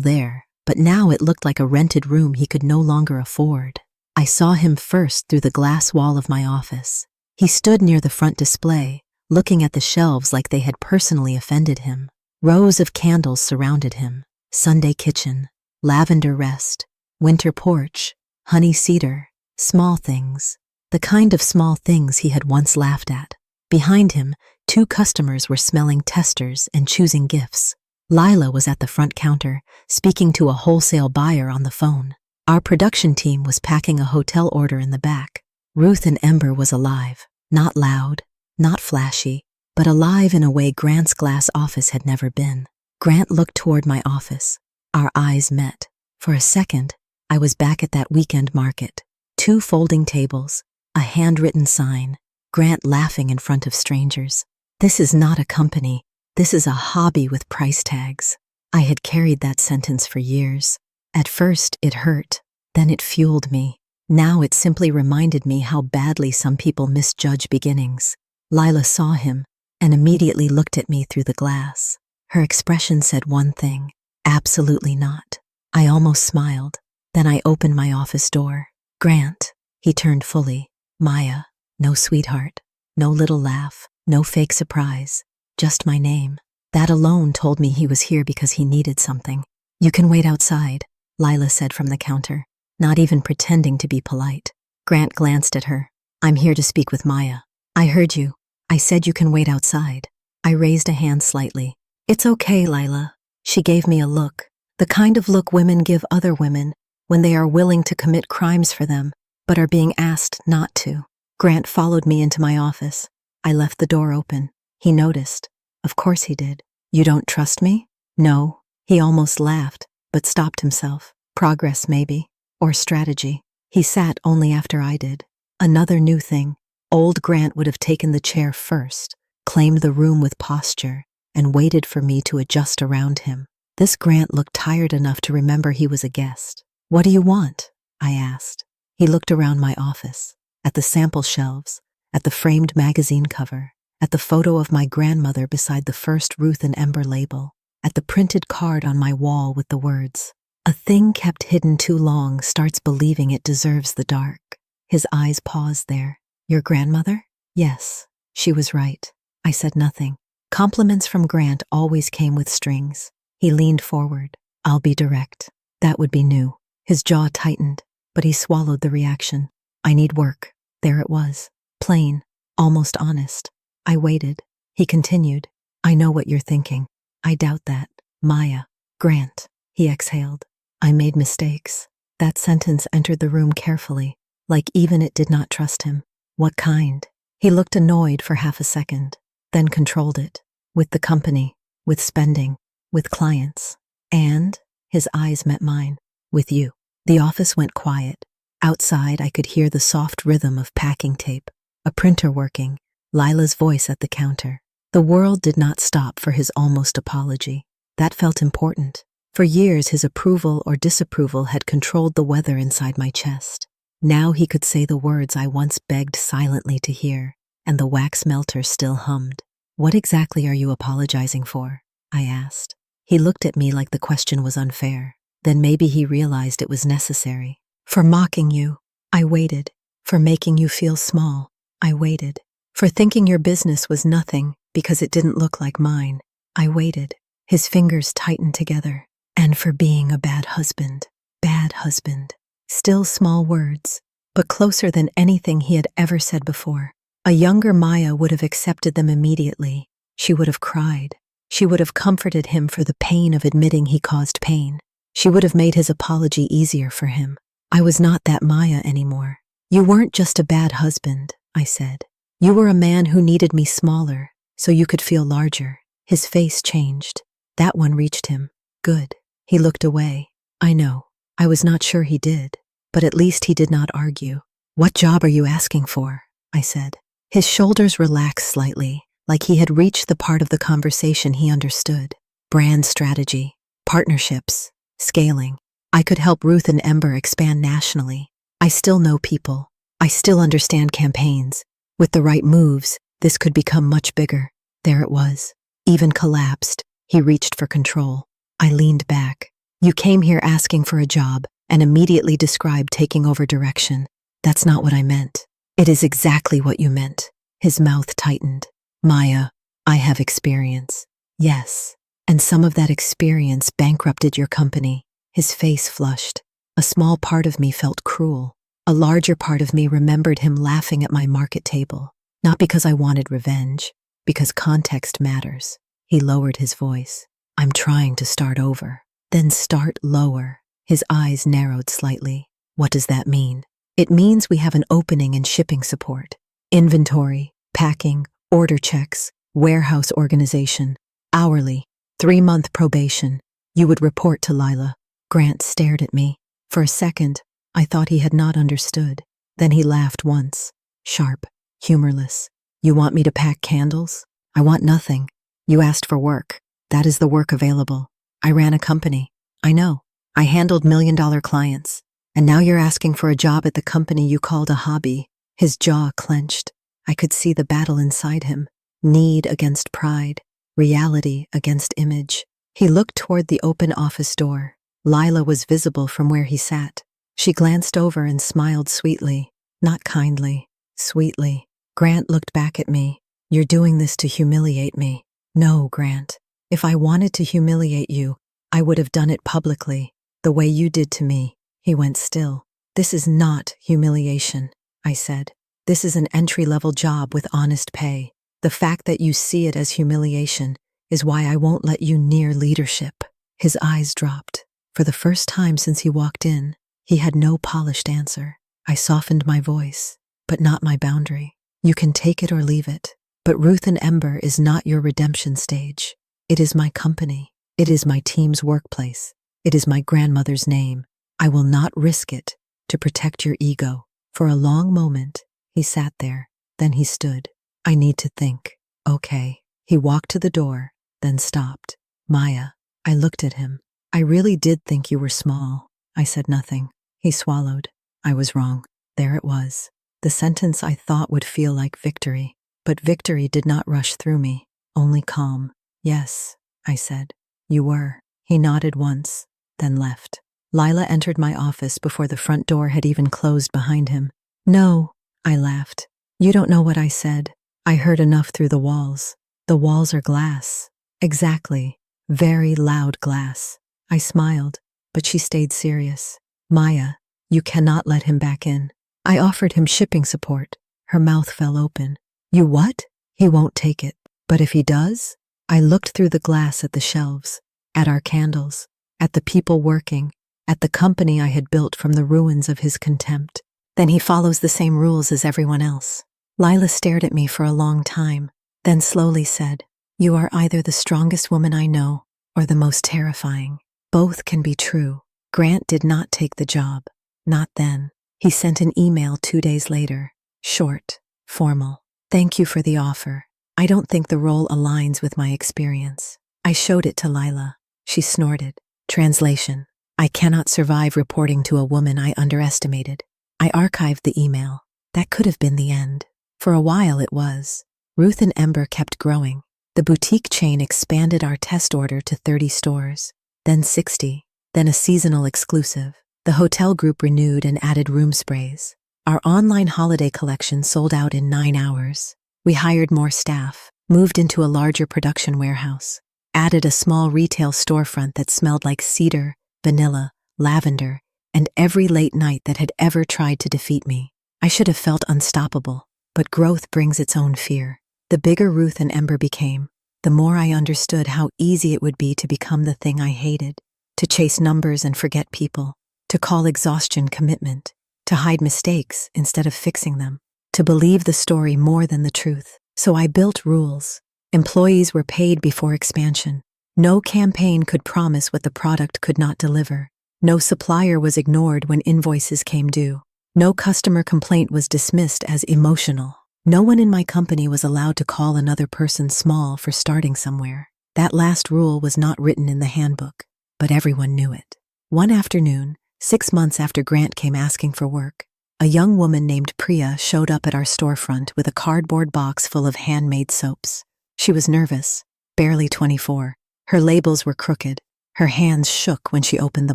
there, but now it looked like a rented room he could no longer afford. I saw him first through the glass wall of my office. He stood near the front display, looking at the shelves like they had personally offended him. Rows of candles surrounded him. Sunday kitchen, lavender rest, winter porch, honey cedar, small things. The kind of small things he had once laughed at. Behind him, 2 customers were smelling testers and choosing gifts. Lila was at the front counter, speaking to a wholesale buyer on the phone. Our production team was packing a hotel order in the back. Ruth and Ember was alive. Not loud, not flashy, but alive in a way Grant's glass office had never been. Grant looked toward my office. Our eyes met. For a second, I was back at that weekend market. 2 folding tables, a handwritten sign, Grant laughing in front of strangers. This is not a company. This is a hobby with price tags. I had carried that sentence for years. At first, it hurt. Then it fueled me. Now it simply reminded me how badly some people misjudge beginnings. Lila saw him and immediately looked at me through the glass. Her expression said one thing, absolutely not. I almost smiled. Then I opened my office door. Grant. He turned fully. Maya. No sweetheart. No little laugh. No fake surprise. Just my name. That alone told me he was here because he needed something. "You can wait outside," Lila said from the counter, not even pretending to be polite. Grant glanced at her. "I'm here to speak with Maya." "I heard you. I said you can wait outside." I raised a hand slightly. It's okay, Lila. She gave me a look. The kind of look women give other women when they are willing to commit crimes for them, but are being asked not to. Grant followed me into my office. I left the door open. He noticed. Of course he did. You don't trust me? No. He almost laughed, but stopped himself. Progress, maybe. Or strategy. He sat only after I did. Another new thing. Old Grant would have taken the chair first, claimed the room with posture, and waited for me to adjust around him. This Grant looked tired enough to remember he was a guest. What do you want? I asked. He looked around my office, at the sample shelves, at the framed magazine cover, at the photo of my grandmother beside the first Ruth and Ember label, at the printed card on my wall with the words, "A thing kept hidden too long starts believing it deserves the dark." His eyes paused there. Your grandmother? Yes, she was right. I said nothing. Compliments from Grant always came with strings. He leaned forward. I'll be direct. That would be new. His jaw tightened, but he swallowed the reaction. I need work. There it was. Plain, almost honest. I waited. He continued. I know what you're thinking. I doubt that. Maya. Grant. He exhaled. I made mistakes. That sentence entered the room carefully, like even it did not trust him. What kind? He looked annoyed for half a second, then controlled it. With the company, with spending, with clients. And his eyes met mine. With you. The office went quiet. Outside, I could hear the soft rhythm of packing tape, a printer working, Lila's voice at the counter. The world did not stop for his almost apology. That felt important. For years, his approval or disapproval had controlled the weather inside my chest. Now he could say the words I once begged silently to hear, and the wax melter still hummed. What exactly are you apologizing for? I asked. He looked at me like the question was unfair. Then maybe he realized it was necessary. For mocking you, I waited. For making you feel small, I waited. For thinking your business was nothing because it didn't look like mine, I waited. His fingers tightened together. And for being a bad husband. Bad husband. Still small words, but closer than anything he had ever said before. A younger Maya would have accepted them immediately. She would have cried. She would have comforted him for the pain of admitting he caused pain. She would have made his apology easier for him. I was not that Maya anymore. You weren't just a bad husband, I said. You were a man who needed me smaller, so you could feel larger. His face changed. That one reached him. Good. He looked away. I know. I was not sure he did, but at least he did not argue. What job are you asking for? I said. His shoulders relaxed slightly, like he had reached the part of the conversation he understood. Brand strategy, partnerships, scaling. I could help Ruth and Ember expand nationally. I still know people. I still understand campaigns. With the right moves, this could become much bigger. There it was. Even collapsed. He reached for control. I leaned back. You came here asking for a job and immediately described taking over direction. That's not what I meant. It is exactly what you meant. His mouth tightened. Maya, I have experience. Yes. And some of that experience bankrupted your company. His face flushed. A small part of me felt cruel. A larger part of me remembered him laughing at my market table. Not because I wanted revenge, because context matters. He lowered his voice. I'm trying to start over. Then start lower. His eyes narrowed slightly. What does that mean? It means we have an opening in shipping support. Inventory, packing, order checks, warehouse organization, hourly, 3-month probation. You would report to Lila. Grant stared at me. For a second, I thought he had not understood. Then he laughed once. Sharp, humorless. You want me to pack candles? I want nothing. You asked for work. That is the work available. I ran a company. I know. I handled million-dollar clients. And now you're asking for a job at the company you called a hobby. His jaw clenched. I could see the battle inside him. Need against pride. Reality against image. He looked toward the open office door. Lila was visible from where he sat. She glanced over and smiled sweetly. Not kindly. Sweetly. Grant looked back at me. You're doing this to humiliate me. No, Grant. If I wanted to humiliate you, I would have done it publicly, the way you did to me. He went still. This is not humiliation, I said. This is an entry-level job with honest pay. The fact that you see it as humiliation is why I won't let you near leadership." His eyes dropped. For the first time since he walked in, he had no polished answer. I softened my voice, but not my boundary. "You can take it or leave it, but Ruth and Ember is not your redemption stage. It is my company. It is my team's workplace. It is my grandmother's name. I will not risk it to protect your ego." For a long moment, he sat there. Then he stood. "I need to think." "Okay." He walked to the door, then stopped. "Maya." I looked at him. "I really did think you were small." I said nothing. He swallowed. I was wrong. There it was. The sentence I thought would feel like victory. But victory did not rush through me, only calm. "Yes," I said. "You were." He nodded once, then left. Lila entered my office before the front door had even closed behind him. "No," I laughed. "You don't know what I said. I heard enough through the walls. The walls are glass." "Exactly. Very loud glass." I smiled, but she stayed serious. "Maya, you cannot let him back in." I offered him shipping support. Her mouth fell open. "You what?" "He won't take it." "But if he does?" I looked through the glass at the shelves, at our candles, at the people working, at the company I had built from the ruins of his contempt. "Then he follows the same rules as everyone else." Lila stared at me for a long time, then slowly said, "You are either the strongest woman I know or the most terrifying. Both can be true." Grant did not take the job. Not then. He sent an email 2 days later. Short, formal. "Thank you for the offer. I don't think the role aligns with my experience." I showed it to Lila. She snorted. Translation: "I cannot survive reporting to a woman I underestimated." I archived the email. That could have been the end. For a while it was. Ruth and Ember kept growing. The boutique chain expanded our test order to 30 stores, then 60, then a seasonal exclusive. The hotel group renewed and added room sprays. Our online holiday collection sold out in 9 hours. We hired more staff, moved into a larger production warehouse, added a small retail storefront that smelled like cedar, vanilla, lavender, and every late night that had ever tried to defeat me. I should have felt unstoppable, but growth brings its own fear. The bigger Ruth and Ember became, the more I understood how easy it would be to become the thing I hated, to chase numbers and forget people, to call exhaustion commitment, to hide mistakes instead of fixing them, to believe the story more than the truth. So I built rules. Employees were paid before expansion. No campaign could promise what the product could not deliver. No supplier was ignored when invoices came due. No customer complaint was dismissed as emotional. No one in my company was allowed to call another person small for starting somewhere. That last rule was not written in the handbook, but everyone knew it. One afternoon, 6 months after Grant came asking for work, a young woman named Priya showed up at our storefront with a cardboard box full of handmade soaps. She was nervous, barely 24. Her labels were crooked. Her hands shook when she opened the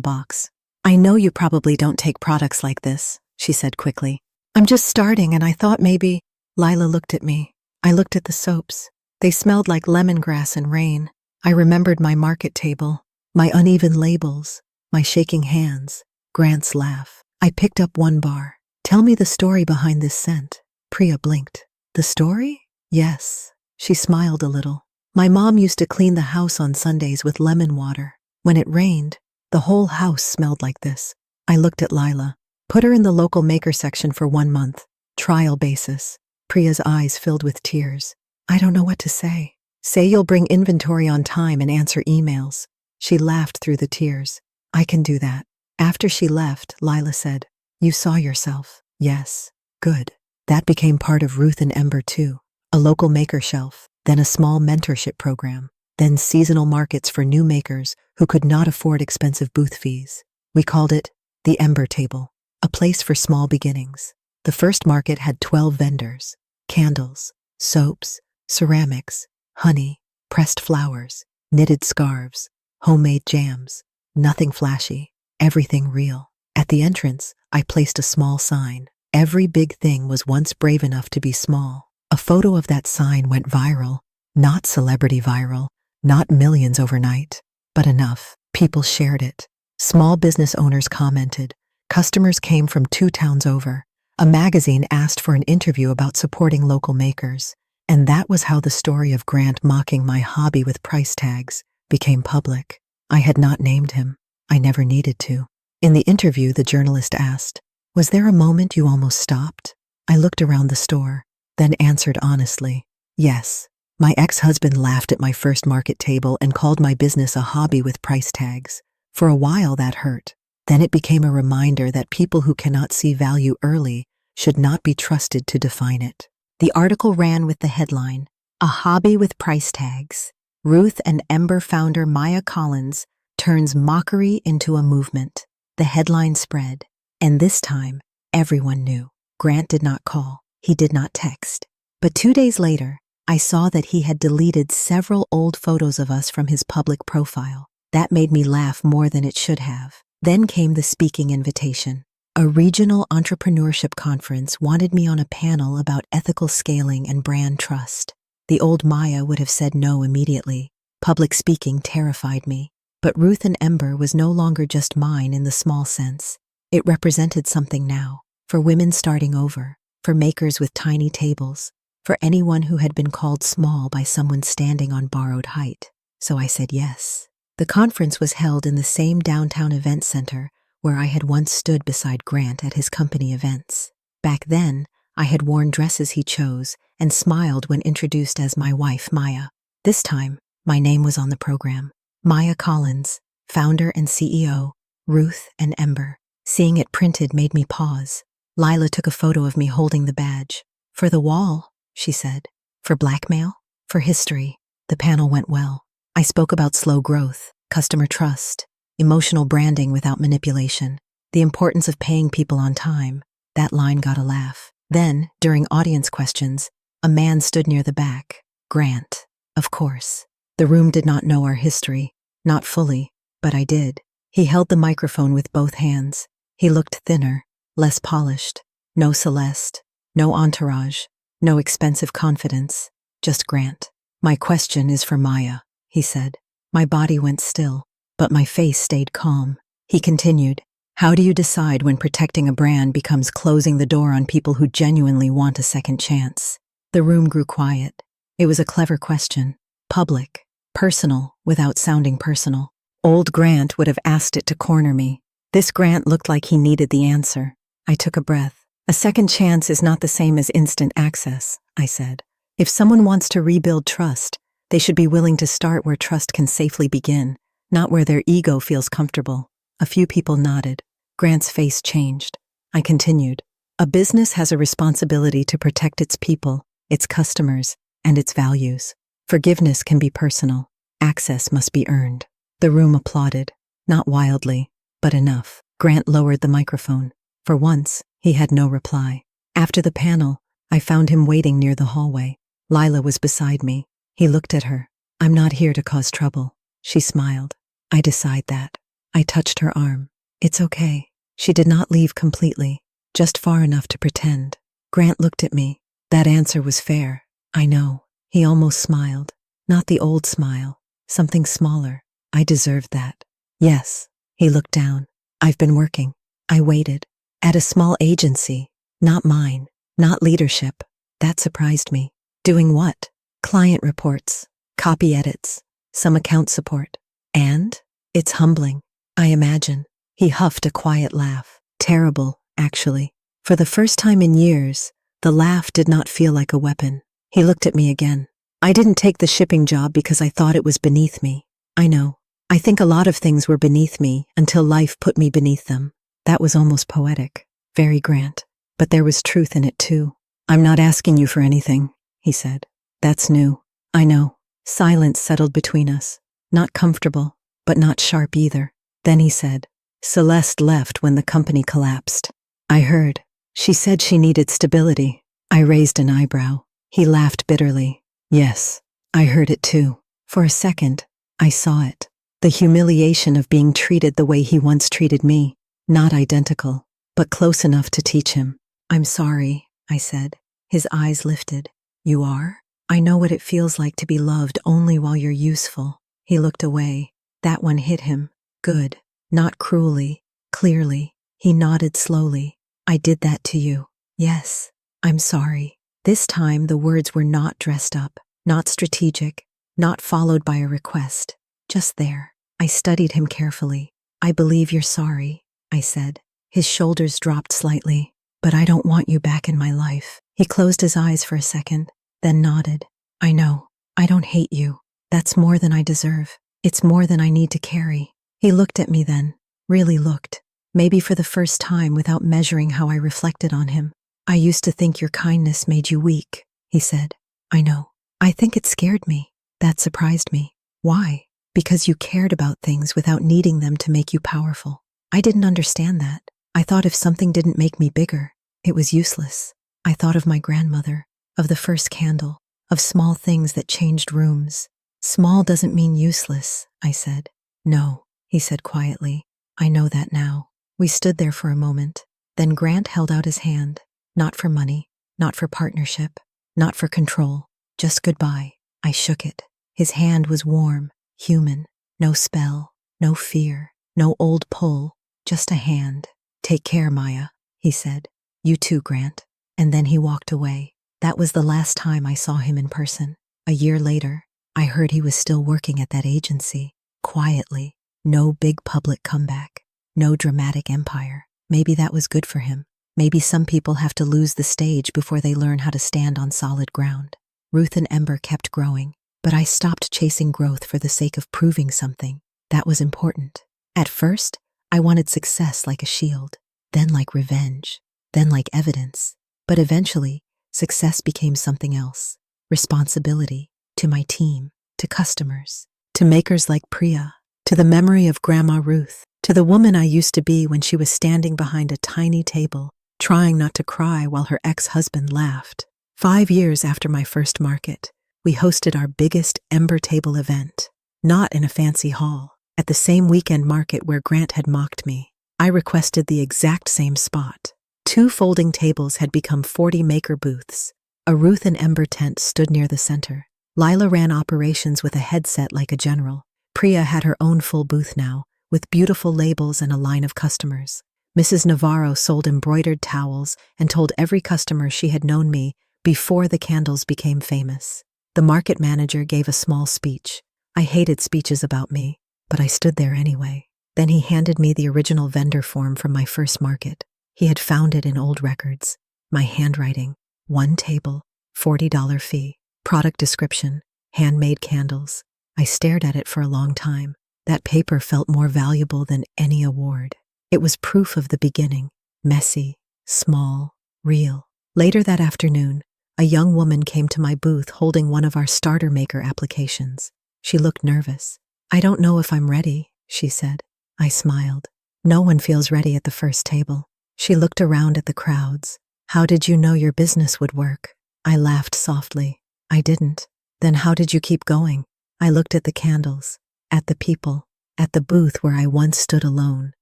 box. "I know you probably don't take products like this," she said quickly. "I'm just starting and I thought maybe—" Lila looked at me. I looked at the soaps. They smelled like lemongrass and rain. I remembered my market table, my uneven labels, my shaking hands, Grant's laugh. I picked up one bar. "Tell me the story behind this scent." Priya blinked. "The story?" "Yes." She smiled a little. "My mom used to clean the house on Sundays with lemon water. When it rained, the whole house smelled like this." I looked at Lila. "Put her in the local maker section for 1 month. Trial basis." Priya's eyes filled with tears. "I don't know what to say." "Say you'll bring inventory on time and answer emails." She laughed through the tears. "I can do that." After she left, Lila said, "You saw yourself." "Yes." "Good." That became part of Ruth and Ember too. A local maker shelf, then a small mentorship program, then seasonal markets for new makers who could not afford expensive booth fees. We called it the Ember Table, a place for small beginnings. The first market had 12 vendors: candles, soaps, ceramics, honey, pressed flowers, knitted scarves, homemade jams. Nothing flashy, everything real. At the entrance, I placed a small sign. Every big thing was once brave enough to be small. A photo of that sign went viral. Not celebrity viral, not millions overnight, but enough. People shared it. Small business owners commented. Customers came from 2 towns over. A magazine asked for an interview about supporting local makers. And that was how the story of Grant mocking my hobby with price tags became public. I had not named him. I never needed to. In the interview, the journalist asked, "Was there a moment you almost stopped?" I looked around the store, then answered honestly, "Yes." My ex-husband laughed at my first market table and called my business a hobby with price tags. For a while that hurt. Then it became a reminder that people who cannot see value early should not be trusted to define it. The article ran with the headline, "A Hobby with Price Tags. Ruth and Ember founder Maya Collins turns mockery into a movement." The headline spread, and this time, everyone knew. Grant did not call. He did not text. But 2 days later, I saw that he had deleted several old photos of us from his public profile. That made me laugh more than it should have. Then came the speaking invitation. A regional entrepreneurship conference wanted me on a panel about ethical scaling and brand trust. The old Maya would have said no immediately. Public speaking terrified me. But Ruth and Ember was no longer just mine in the small sense. It represented something now, for women starting over, for makers with tiny tables, for anyone who had been called small by someone standing on borrowed height. So I said yes. The conference was held in the same downtown event center where I had once stood beside Grant at his company events. Back then, I had worn dresses he chose and smiled when introduced as my wife, Maya. This time, my name was on the program. Maya Collins, founder and CEO, Ruth and Ember. Seeing it printed made me pause. Lila took a photo of me holding the badge. "For the wall," she said. "For blackmail? For history." The panel went well. I spoke about slow growth, customer trust, emotional branding without manipulation, the importance of paying people on time. That line got a laugh. Then, during audience questions, a man stood near the back. Grant, of course. The room did not know our history. Not fully, but I did. He held the microphone with both hands. He looked thinner, less polished. No Celeste, no entourage, no expensive confidence, just Grant. "My question is for Maya," he said. My body went still, but my face stayed calm. He continued, "How do you decide when protecting a brand becomes closing the door on people who genuinely want a second chance?" The room grew quiet. It was a clever question. Public, personal, without sounding personal. Old Grant would have asked it to corner me. This Grant looked like he needed the answer. I took a breath. "A second chance is not the same as instant access," I said. "If someone wants to rebuild trust, they should be willing to start where trust can safely begin, not where their ego feels comfortable." A few people nodded. Grant's face changed. I continued, "A business has a responsibility to protect its people, its customers, and its values. Forgiveness can be personal. Access must be earned." The room applauded, not wildly, but enough. Grant lowered the microphone. For once, he had no reply. After the panel, I found him waiting near the hallway. Lila was beside me. He looked at her. "I'm not here to cause trouble." She smiled. "I decide that." I touched her arm. "It's okay." She did not leave completely, just far enough to pretend. Grant looked at me. That answer was fair. "I know." He almost smiled. Not the old smile. Something smaller. "I deserved that." "Yes." He looked down. "I've been working." I waited. "At a small agency. Not mine. Not leadership." That surprised me. "Doing what?" "Client reports. Copy edits. Some account support." "And?" "It's humbling. I imagine." He huffed a quiet laugh. "Terrible, actually." For the first time in years, the laugh did not feel like a weapon. He looked at me again. "I didn't take the shipping job because I thought it was beneath me. I know. I think a lot of things were beneath me until life put me beneath them." That was almost poetic. Very Grant. But there was truth in it too. "I'm not asking you for anything," he said. "That's new." "I know." Silence settled between us. Not comfortable, but not sharp either. Then he said, "Celeste left when the company collapsed." I heard. She said she needed stability. I raised an eyebrow. He laughed bitterly. "Yes, I heard it too." For a second, I saw it. The humiliation of being treated the way he once treated me. Not identical, but close enough to teach him. "I'm sorry," I said. His eyes lifted. "You are? I know what it feels like to be loved only while you're useful." He looked away. That one hit him. Good. Not cruelly. Clearly. He nodded slowly. "I did that to you." "Yes. I'm sorry." This time, the words were not dressed up, not strategic, not followed by a request. Just there. I studied him carefully. I believe you're sorry, I said. His shoulders dropped slightly. But I don't want you back in my life. He closed his eyes for a second, then nodded. I know. I don't hate you. That's more than I deserve. It's more than I need to carry. He looked at me then, really looked, maybe for the first time without measuring how I reflected on him. I used to think your kindness made you weak, he said. I know. I think it scared me. That surprised me. Why? Because you cared about things without needing them to make you powerful. I didn't understand that. I thought if something didn't make me bigger, it was useless. I thought of my grandmother, of the first candle, of small things that changed rooms. Small doesn't mean useless, I said. No, he said quietly. I know that now. We stood there for a moment. Then Grant held out his hand. Not for money, not for partnership, not for control, just goodbye. I shook it. His hand was warm, human, no spell, no fear, no old pull, just a hand. Take care, Maya, he said. You too, Grant. And then he walked away. That was the last time I saw him in person. A year later, I heard he was still working at that agency, quietly. No big public comeback, no dramatic empire. Maybe that was good for him. Maybe some people have to lose the stage before they learn how to stand on solid ground. Ruth and Ember kept growing, but I stopped chasing growth for the sake of proving something. That was important. At first, I wanted success like a shield, then like revenge, then like evidence. But eventually, success became something else. Responsibility to my team, to customers, to makers like Priya, to the memory of Grandma Ruth, to the woman I used to be when she was standing behind a tiny table, trying not to cry while her ex-husband laughed. 5 years after my first market, we hosted our biggest Ember Table event. Not in a fancy hall, at the same weekend market where Grant had mocked me. I requested the exact same spot. 2 folding tables had become 40 maker booths. A Ruth and Ember tent stood near the center. Lila ran operations with a headset like a general. Priya had her own full booth now, with beautiful labels and a line of customers. Mrs. Navarro sold embroidered towels and told every customer she had known me before the candles became famous. The market manager gave a small speech. I hated speeches about me, but I stood there anyway. Then he handed me the original vendor form from my first market. He had found it in old records. My handwriting, 1 table, $40 fee, product description, handmade candles. I stared at it for a long time. That paper felt more valuable than any award. It was proof of the beginning, messy, small, real. Later that afternoon, a young woman came to my booth holding one of our starter maker applications. She looked nervous. I don't know if I'm ready, she said. I smiled. No one feels ready at the first table. She looked around at the crowds. How did you know your business would work? I laughed softly. I didn't. Then how did you keep going? I looked at the candles, at the people, at the booth where I once stood alone.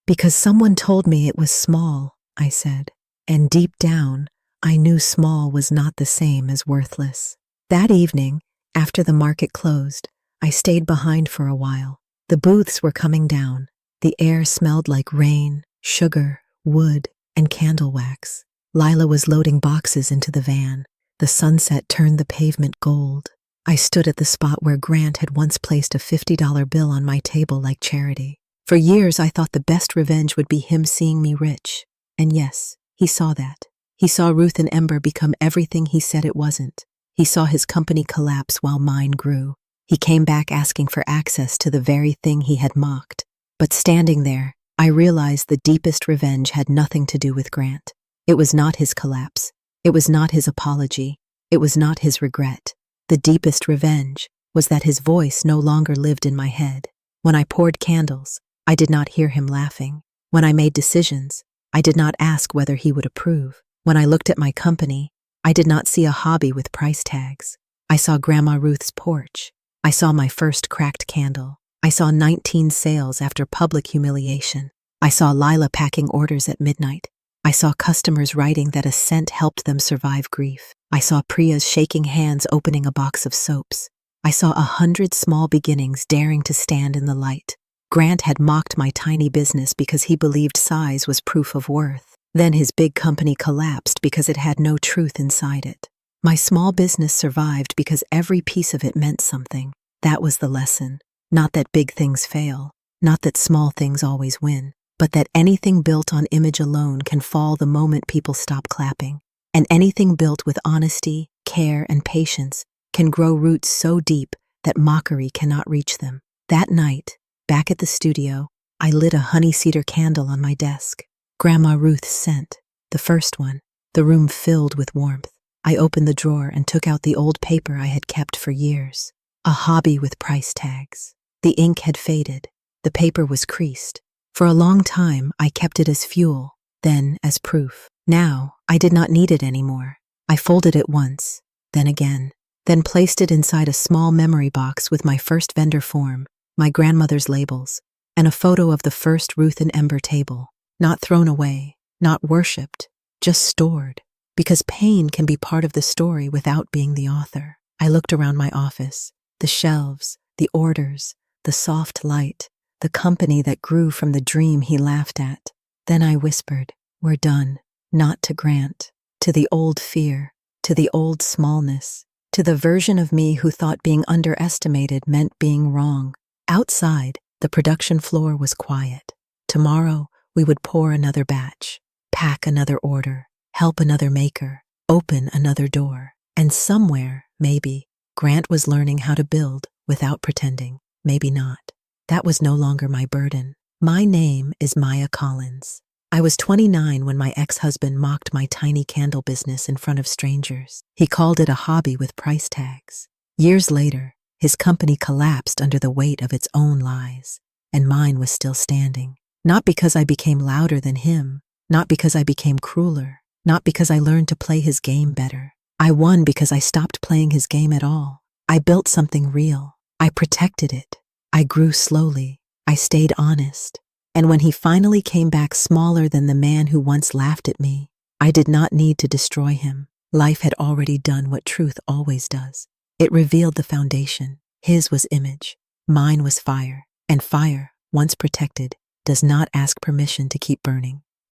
Because someone told me it was small, I said. And deep down, I knew small was not the same as worthless. That evening, after the market closed, I stayed behind for a while. The booths were coming down. The air smelled like rain, sugar, wood, and candle wax. Lila was loading boxes into the van. The sunset turned the pavement gold. I stood at the spot where Grant had once placed a $50 bill on my table like charity. For years, I thought the best revenge would be him seeing me rich. And yes, he saw that. He saw Ruth and Ember become everything he said it wasn't. He saw his company collapse while mine grew. He came back asking for access to the very thing he had mocked. But standing there, I realized the deepest revenge had nothing to do with Grant. It was not his collapse. It was not his apology. It was not his regret. The deepest revenge was that his voice no longer lived in my head. When I poured candles, I did not hear him laughing. When I made decisions, I did not ask whether he would approve. When I looked at my company, I did not see a hobby with price tags. I saw Grandma Ruth's porch. I saw my first cracked candle. I saw 19 sales after public humiliation. I saw Lila packing orders at midnight. I saw customers writing that a scent helped them survive grief. I saw Priya's shaking hands opening a box of soaps. I saw 100 small beginnings daring to stand in the light. Grant had mocked my tiny business because he believed size was proof of worth. Then his big company collapsed because it had no truth inside it. My small business survived because every piece of it meant something. That was the lesson. Not that big things fail, not that small things always win, but that anything built on image alone can fall the moment people stop clapping. And anything built with honesty, care, and patience can grow roots so deep that mockery cannot reach them. That night, back at the studio, I lit a honey cedar candle on my desk. Grandma Ruth's scent, the first one. The room filled with warmth. I opened the drawer and took out the old paper I had kept for years. A hobby with price tags. The ink had faded. The paper was creased. For a long time, I kept it as fuel, then as proof. Now, I did not need it anymore. I folded it once, then again, then placed it inside a small memory box with my first vendor form, my grandmother's labels, and a photo of the first Ruth and Ember table. Not thrown away, not worshipped, just stored. Because pain can be part of the story without being the author. I looked around my office, the shelves, the orders, the soft light, the company that grew from the dream he laughed at. Then I whispered, "We're done." Not to Grant, to the old fear, to the old smallness, to the version of me who thought being underestimated meant being wrong. Outside, the production floor was quiet. Tomorrow, we would pour another batch, pack another order, help another maker, open another door. And somewhere, maybe, Grant was learning how to build without pretending. Maybe not. That was no longer my burden. My name is Maya Collins. I was 29 when my ex-husband mocked my tiny candle business in front of strangers. He called it a hobby with price tags. Years later, his company collapsed under the weight of its own lies, and mine was still standing. Not because I became louder than him, not because I became crueler, not because I learned to play his game better. I won because I stopped playing his game at all. I built something real. I protected it. I grew slowly. I stayed honest. And when he finally came back smaller than the man who once laughed at me, I did not need to destroy him. Life had already done what truth always does. It revealed the foundation. His was image. Mine was fire. And fire, once protected, does not ask permission to keep burning.